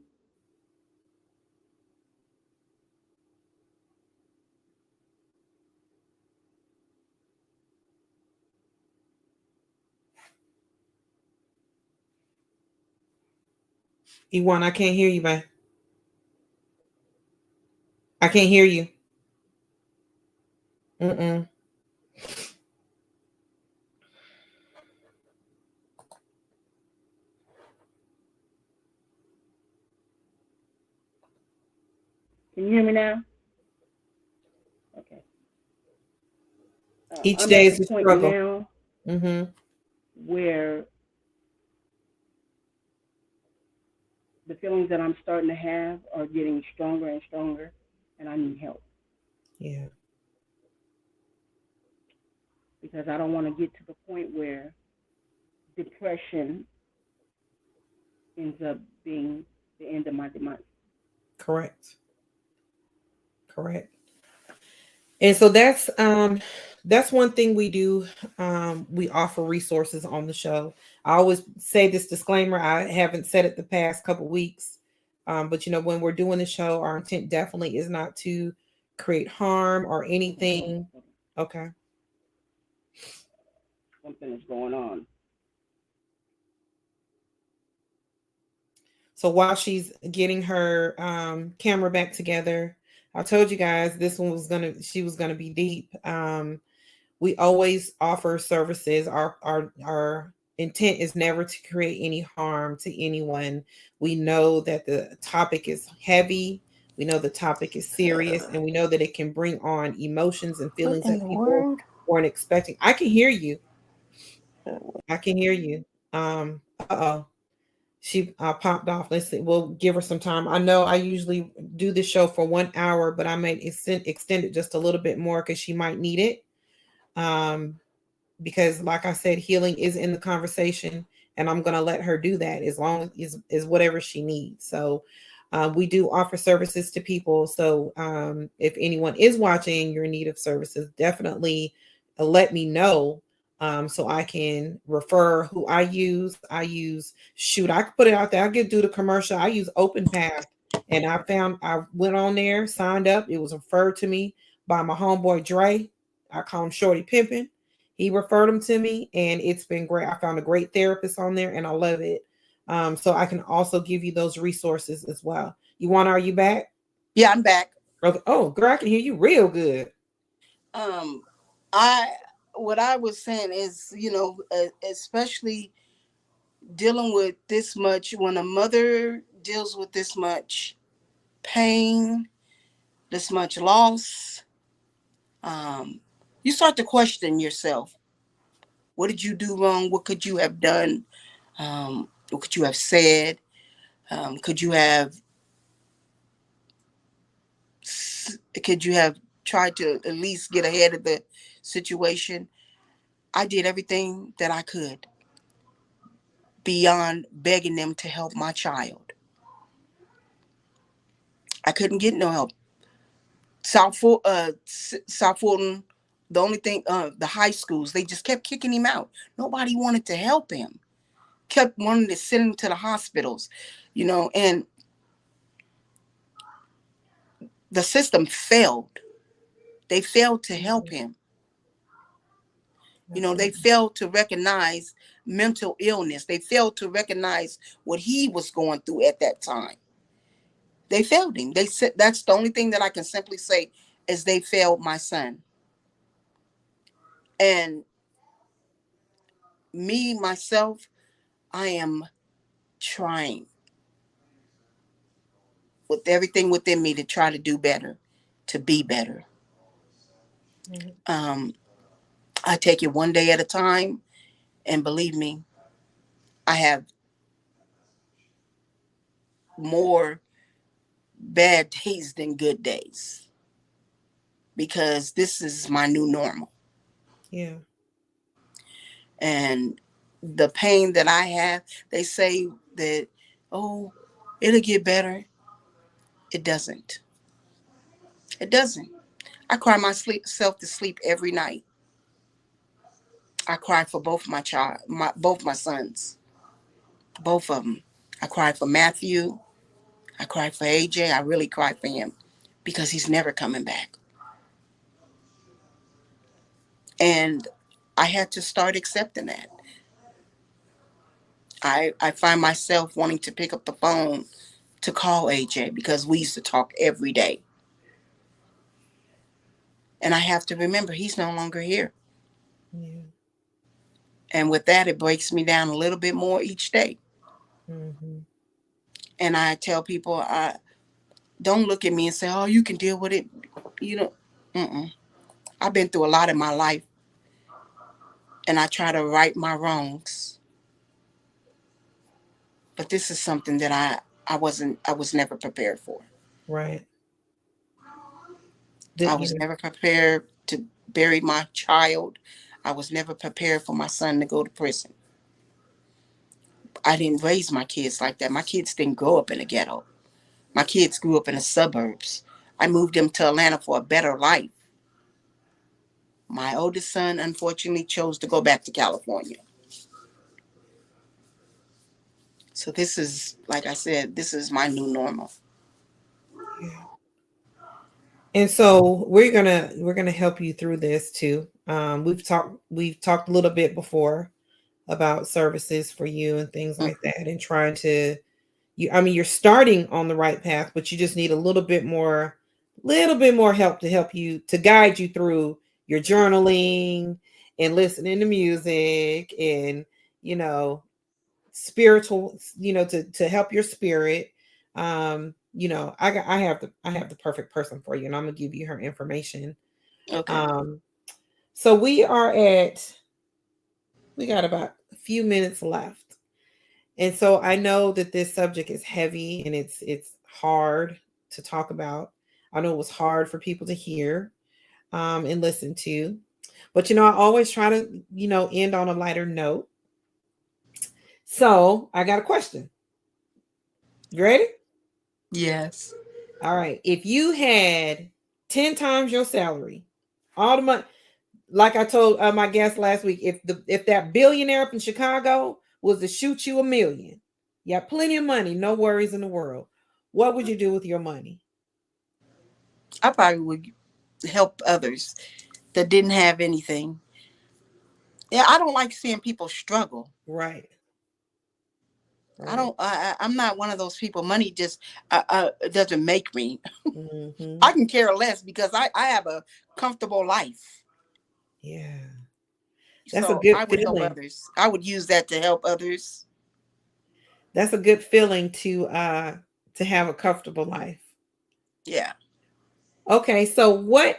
Ewan, I can't hear you, man. I can't hear you. Mm-mm. Can you hear me now? Okay. Each I'm day at the is a point struggle. now Mm-hmm. where the feelings that I'm starting to have are getting stronger and stronger, and I need help Yeah. because I don't want to get to the point where depression ends up being the end of my demise. Correct. Correct. And so that's one thing we do. We offer resources on the show. I always say this disclaimer. I haven't said it the past couple weeks. But when we're doing the show, our intent definitely is not to create harm or Hold anything. on. Okay. Something is going on. So while she's getting her camera back together, I told you guys this one was she was gonna be deep. We always offer services. Our intent is never to create any harm to anyone. We know that the topic is heavy. We know the topic is serious, and we know that it can bring on emotions and What feelings in that the people world? weren't expecting. I can hear you. Uh, I can hear you. Uh-oh. She popped off. Let's see. We'll give her some time. I know I usually do the show for 1 hour, but I may extend it just a little bit more because she might need it. Um, because like I said, healing is in the conversation, and I'm gonna let her do that as long as is whatever she needs. So we do offer services to people. So if anyone is watching, you're in need of services, definitely let me know, so I can refer who I use. I use, shoot, I could put it out there. I could do the commercial. I use Open Path, and I went on there, signed up. It was referred to me by my homeboy Dre. I call him Shorty Pimpin'. He referred them to me, and it's been great. I found a great therapist on there, and I love it. So I can also give you those resources as well. Are you back? Yeah, I'm back. Okay. Oh, girl, I can hear you real good. Um, I what I was saying is, especially dealing with this much when a mother deals with this much pain, this much loss, um, you start to question yourself. What did you do wrong? What could you have done? What could you have said? Could you have could you have tried to at least get ahead of the situation? I did everything that I could beyond begging them to help my child. I couldn't get no help. South Fulton, the only thing, the high schools, they just kept kicking him out. Nobody wanted to help him. Kept wanting to send him to the hospitals, and the system failed. They failed to help Absolutely. him. They Absolutely. failed to recognize mental illness. They failed to recognize what he was going through at that time. They failed him. They said that's the only thing that I can simply say is they failed my son. And me, myself, I am trying with everything within me to try to do better, to be better. Right. I take it one day at a time, and believe me, I have more bad days than good days because this is my new normal. Yeah. And the pain that I have, they say that, oh, it'll get better. It doesn't. It doesn't. I cry myself to sleep every night. I cry for both my sons, both of them. I cry for Matthew. I cry for AJ. I really cry for him because he's never coming back. And I had to start accepting that. I find myself wanting to pick up the phone to call AJ because we used to talk every day. And I have to remember he's no longer here. Yeah. And with that, it breaks me down a little bit more each day. Mm-hmm. And I tell people, don't look at me and say, oh, you can deal with it. You know, mm-mm. I've been through a lot in my life, and I try to right my wrongs. But this is something that I was never prepared for. Right. I You was know, never prepared to bury my child. I was never prepared for my son to go to prison. I didn't raise my kids like that. My kids didn't grow up in the ghetto. My kids grew up in the suburbs. I moved them to Atlanta for a better life. My oldest son, unfortunately, chose to go back to California. So this is, like I said, this is my new normal. yeah. And so we're gonna help you through this too. We've talked a little bit before about services for you and things Mm, like that, and trying to I mean, you're starting on the right path, but you just need a little bit more help to help you to guide you through your journaling and listening to music and you know spiritual, to help your spirit. I have the perfect person for you, and I'm gonna give you her information. okay. um so we got about a few minutes left. And so I know that this subject is heavy and it's hard to talk about. I know it was hard for people to hear and listen to. But I always try to, end on a lighter note. So I got a question. You ready? Yes. All right. If you had 10 times your salary, all the money, like I told my guest last week, if that billionaire up in Chicago was to shoot you 1 million, you have plenty of money, no worries in the world. What would you do with your money? I probably would help others that didn't have anything. Yeah, I don't like seeing people struggle. Right, I right. don't. I'm not one of those people. Money just doesn't make me. Mm-hmm. I can care less because I have a comfortable life. Yeah, that's a So good I would help feeling. others. I would use that to help others. That's a good feeling to have a comfortable life. Yeah. Okay, so what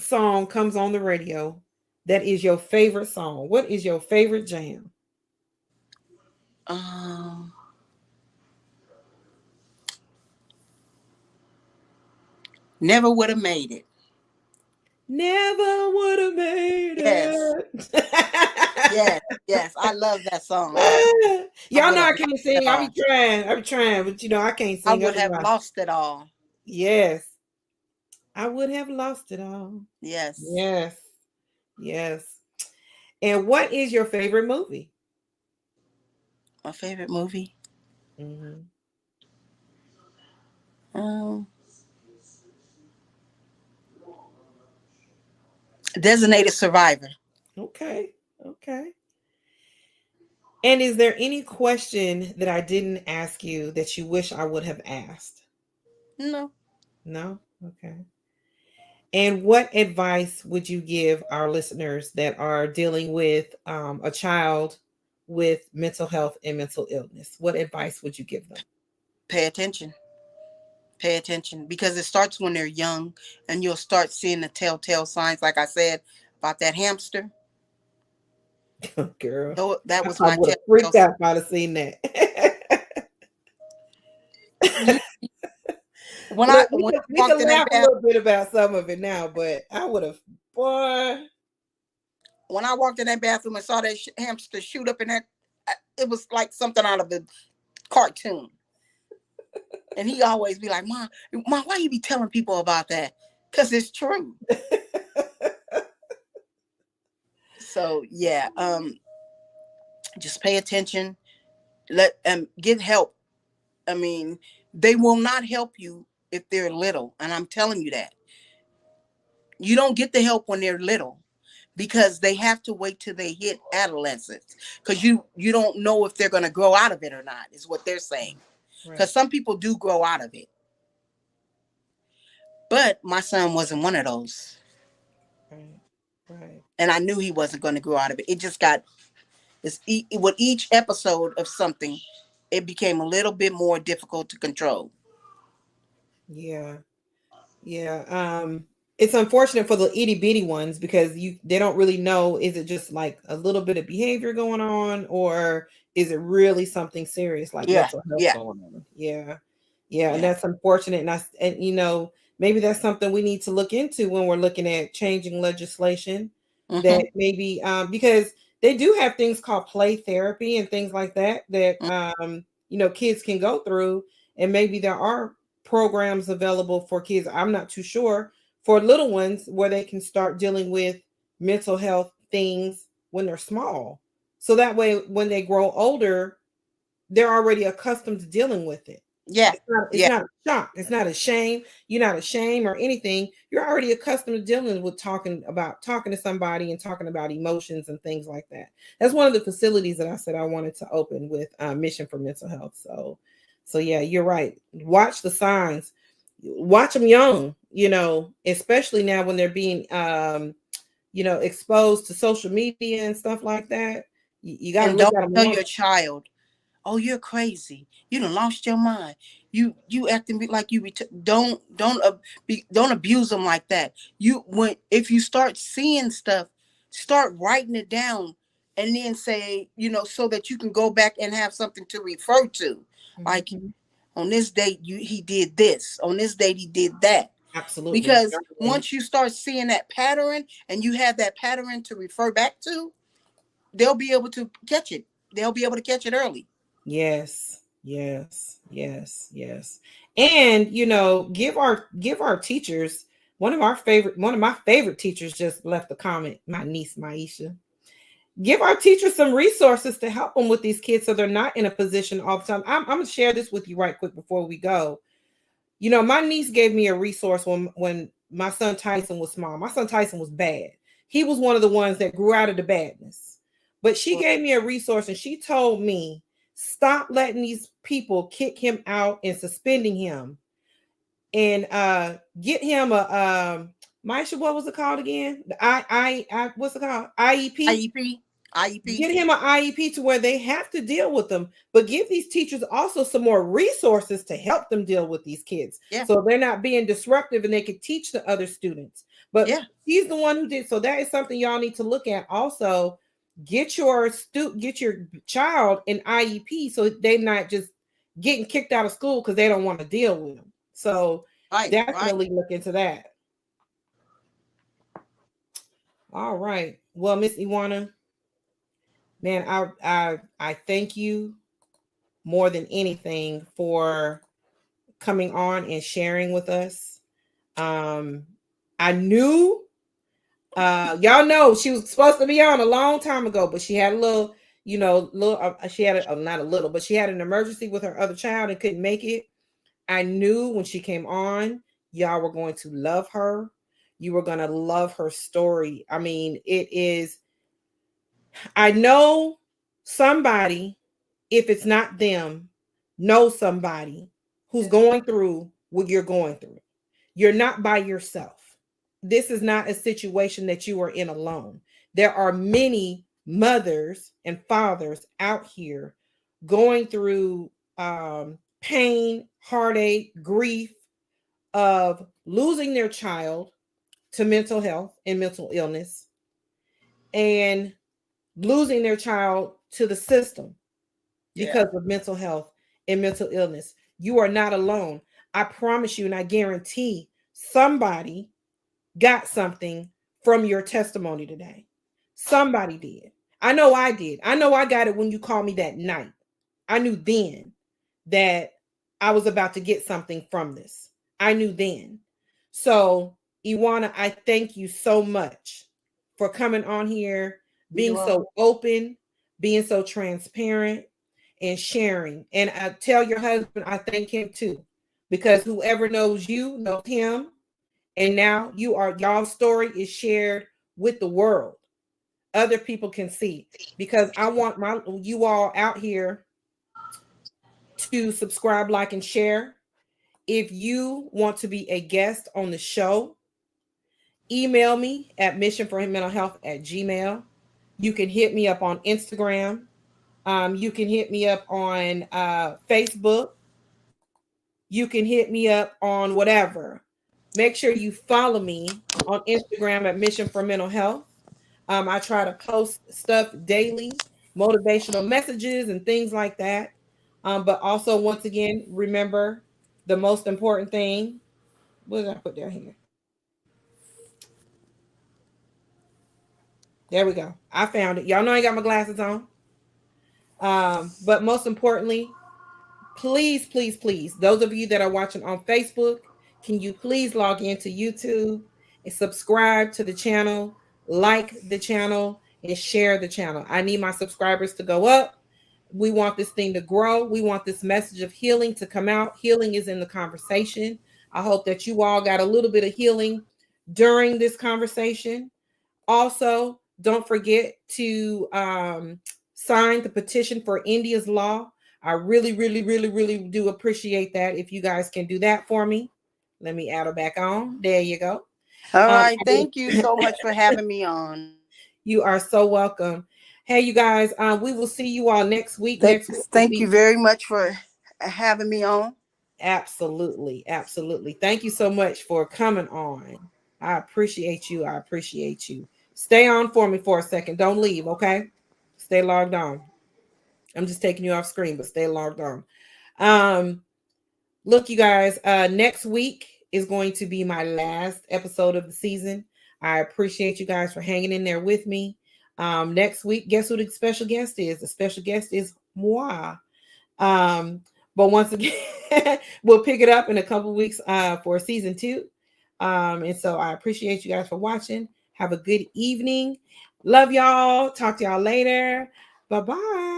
song comes on the radio that is your favorite song? What is your favorite jam? Um. Never would have made it. Never would have made Yes. it. Yes. Yes. I love that song. I Y'all would know have I lost can't it sing. all. I be trying, but I can't I sing would have otherwise. lost it all. Yes, I would have lost it all. Yes. Yes, yes. And what is your favorite movie? My favorite movie. Hmm. Um, Designated Survivor. Okay, okay. And is there any question that I didn't ask you that you wish I would have asked? No. No? Okay. And what advice would you give our listeners that are dealing with a child with mental health and mental illness? What advice would you give them? Pay attention. Pay attention because it starts when they're young, and you'll start seeing the telltale signs. Like I said about that hamster, Girl, though that was I my would have telltale freaked sign. out if I'd have seen that. You, when I Look, we when can, I we walked can in that laugh a bath, little bit about some of it now, but I would have, boy. when I walked in that bathroom and saw that hamster shoot up in that, it was like something out of the cartoon. And he always be like, "Mom, why you be telling people about that? Because it's true." So yeah, just pay attention. Let get help. I mean, they will not help you if they're little, and I'm telling you that. You don't get the help when they're little because they have to wait till they hit adolescence, because you don't know if they're going to grow out of it or not, is what they're saying. Because Right, some people do grow out of it, but my son wasn't one of those, right, right. and I knew he wasn't going to grow out of it. It just got with each episode of something, it became a little bit more difficult to control. Yeah. Yeah, it's unfortunate for the itty bitty ones because they don't really know, is it just like a little bit of behavior going on, or is it really something serious like Yeah, mental health yeah, going on? Yeah. Yeah, and yeah. that's unfortunate. And maybe that's something we need to look into when we're looking at changing legislation, that Mm-hmm. maybe because they do have things called play therapy and things like that kids can go through, and maybe there are programs available for kids. I'm not too sure, for little ones where they can start dealing with mental health things when they're small. So that way when they grow older, they're already accustomed to dealing with it. Yeah, It's yeah. not a shock. It's not a shame. You're not ashamed or anything. You're already accustomed to dealing with talking to somebody and talking about emotions and things like that. That's one of the facilities that I said I wanted to open with Mission for Mental Health. So yeah, you're right. Watch the signs. Watch them young. Especially now when they're being exposed to social media and stuff like that. You got to And look don't at them tell warm. your child, "Oh, you're crazy. You done lost your mind. You acting like you don't abuse them like that." If you start seeing stuff, start writing it down, and then say, so that you can go back and have something to refer to. Like, Mhm. on this date, he did this. On this date, he did that. Absolutely. Because once you start seeing that pattern and you have that pattern to refer back to, they'll be able to catch it. They'll be able to catch it early. Yes, yes, yes, yes. And give our teachers, one of my favorite teachers just left a comment, my niece Maisha. Give our teachers some resources to help them with these kids so they're not in a position all the time. I'm gonna share this with you right quick before we go. My niece gave me a resource when my son Tyson was small. My son Tyson was bad. He was one of the ones that grew out of the badness. But she gave me a resource and she told me, stop letting these people kick him out and suspending him, and get him a Maisha, what was it called again? The I what's it called? IEP. IEP, IEP. Get him an IEP to where they have to deal with them, but give these teachers also some more resources to help them deal with these kids, Yeah, so they're not being disruptive and they can teach the other students. But yeah. he's the one who did. So that is something y'all need to look at. Also, get your child an IEP so they're not just getting kicked out of school because they don't want to deal with them. So Right, right. definitely look into that. All right. Well, Miss Ewanna, man, I thank you more than anything for coming on and sharing with us. Um, I knew, y'all know she was supposed to be on a long time ago, but she had a little, she had not a little, but she had an emergency with her other child and couldn't make it. I knew when she came on, y'all were going to love her. You were going to love her story. I mean, it is, I know somebody, if it's not them, know somebody who's going through what you're going through. You're not by yourself. This is not a situation that you are in alone. There are many mothers and fathers out here going through pain, heartache, grief of losing their child to mental health and mental illness, and losing their child to the system because of mental health and mental illness. You are not alone. I promise you, and I guarantee somebody got something from your testimony today. Somebody did. I know I did. I know I got it when you called me that night. I knew then that I was about to get something from this. I knew then. So, Ewanna, I thank you so much for coming on here, being so open, being so transparent, and sharing. And I tell your husband I thank him too, because whoever knows you knows him. And now y'all's story is shared with the world. Other people can see, because I want you all out here to subscribe, like, and share. If you want to be a guest on the show, email me at missionformentalhealth@gmail. You can hit me up on Instagram. You can hit me up on Facebook. You can hit me up on whatever. Make sure you follow me on Instagram at Mission for Mental Health. I try to post stuff daily, motivational messages and things like that. But also, once again, remember the most important thing. What did I put down here? There we go. I found it. Y'all know I got my glasses on. But most importantly, please, please, please, those of you that are watching on Facebook, can you please log into YouTube and subscribe to the channel, like the channel, and share the channel? I need my subscribers to go up. We want this thing to grow. We want this message of healing to come out. Healing is in the conversation. I hope that you all got a little bit of healing during this conversation. Also, don't forget to sign the petition for India's law. I really, really, really, really do appreciate that. If you guys can do that for me, let me add her back on. There you go. All right. Thank you so much for having me on. You are so welcome. Hey, you guys, we will see you all next week. Thank you very much for having me on. Absolutely. Absolutely. Thank you so much for coming on. I appreciate you. I appreciate you. Stay on for me for a second. Don't leave, okay? Stay logged on. I'm just taking you off screen, but stay logged on. Look, you guys, next week is going to be my last episode of the season. I appreciate you guys for hanging in there with me. Next week, guess who the special guest is? The special guest is moi. But once again, we'll pick it up in a couple weeks for season 2. And so I appreciate you guys for watching. Have a good evening. Love y'all. Talk to y'all later. Bye-bye.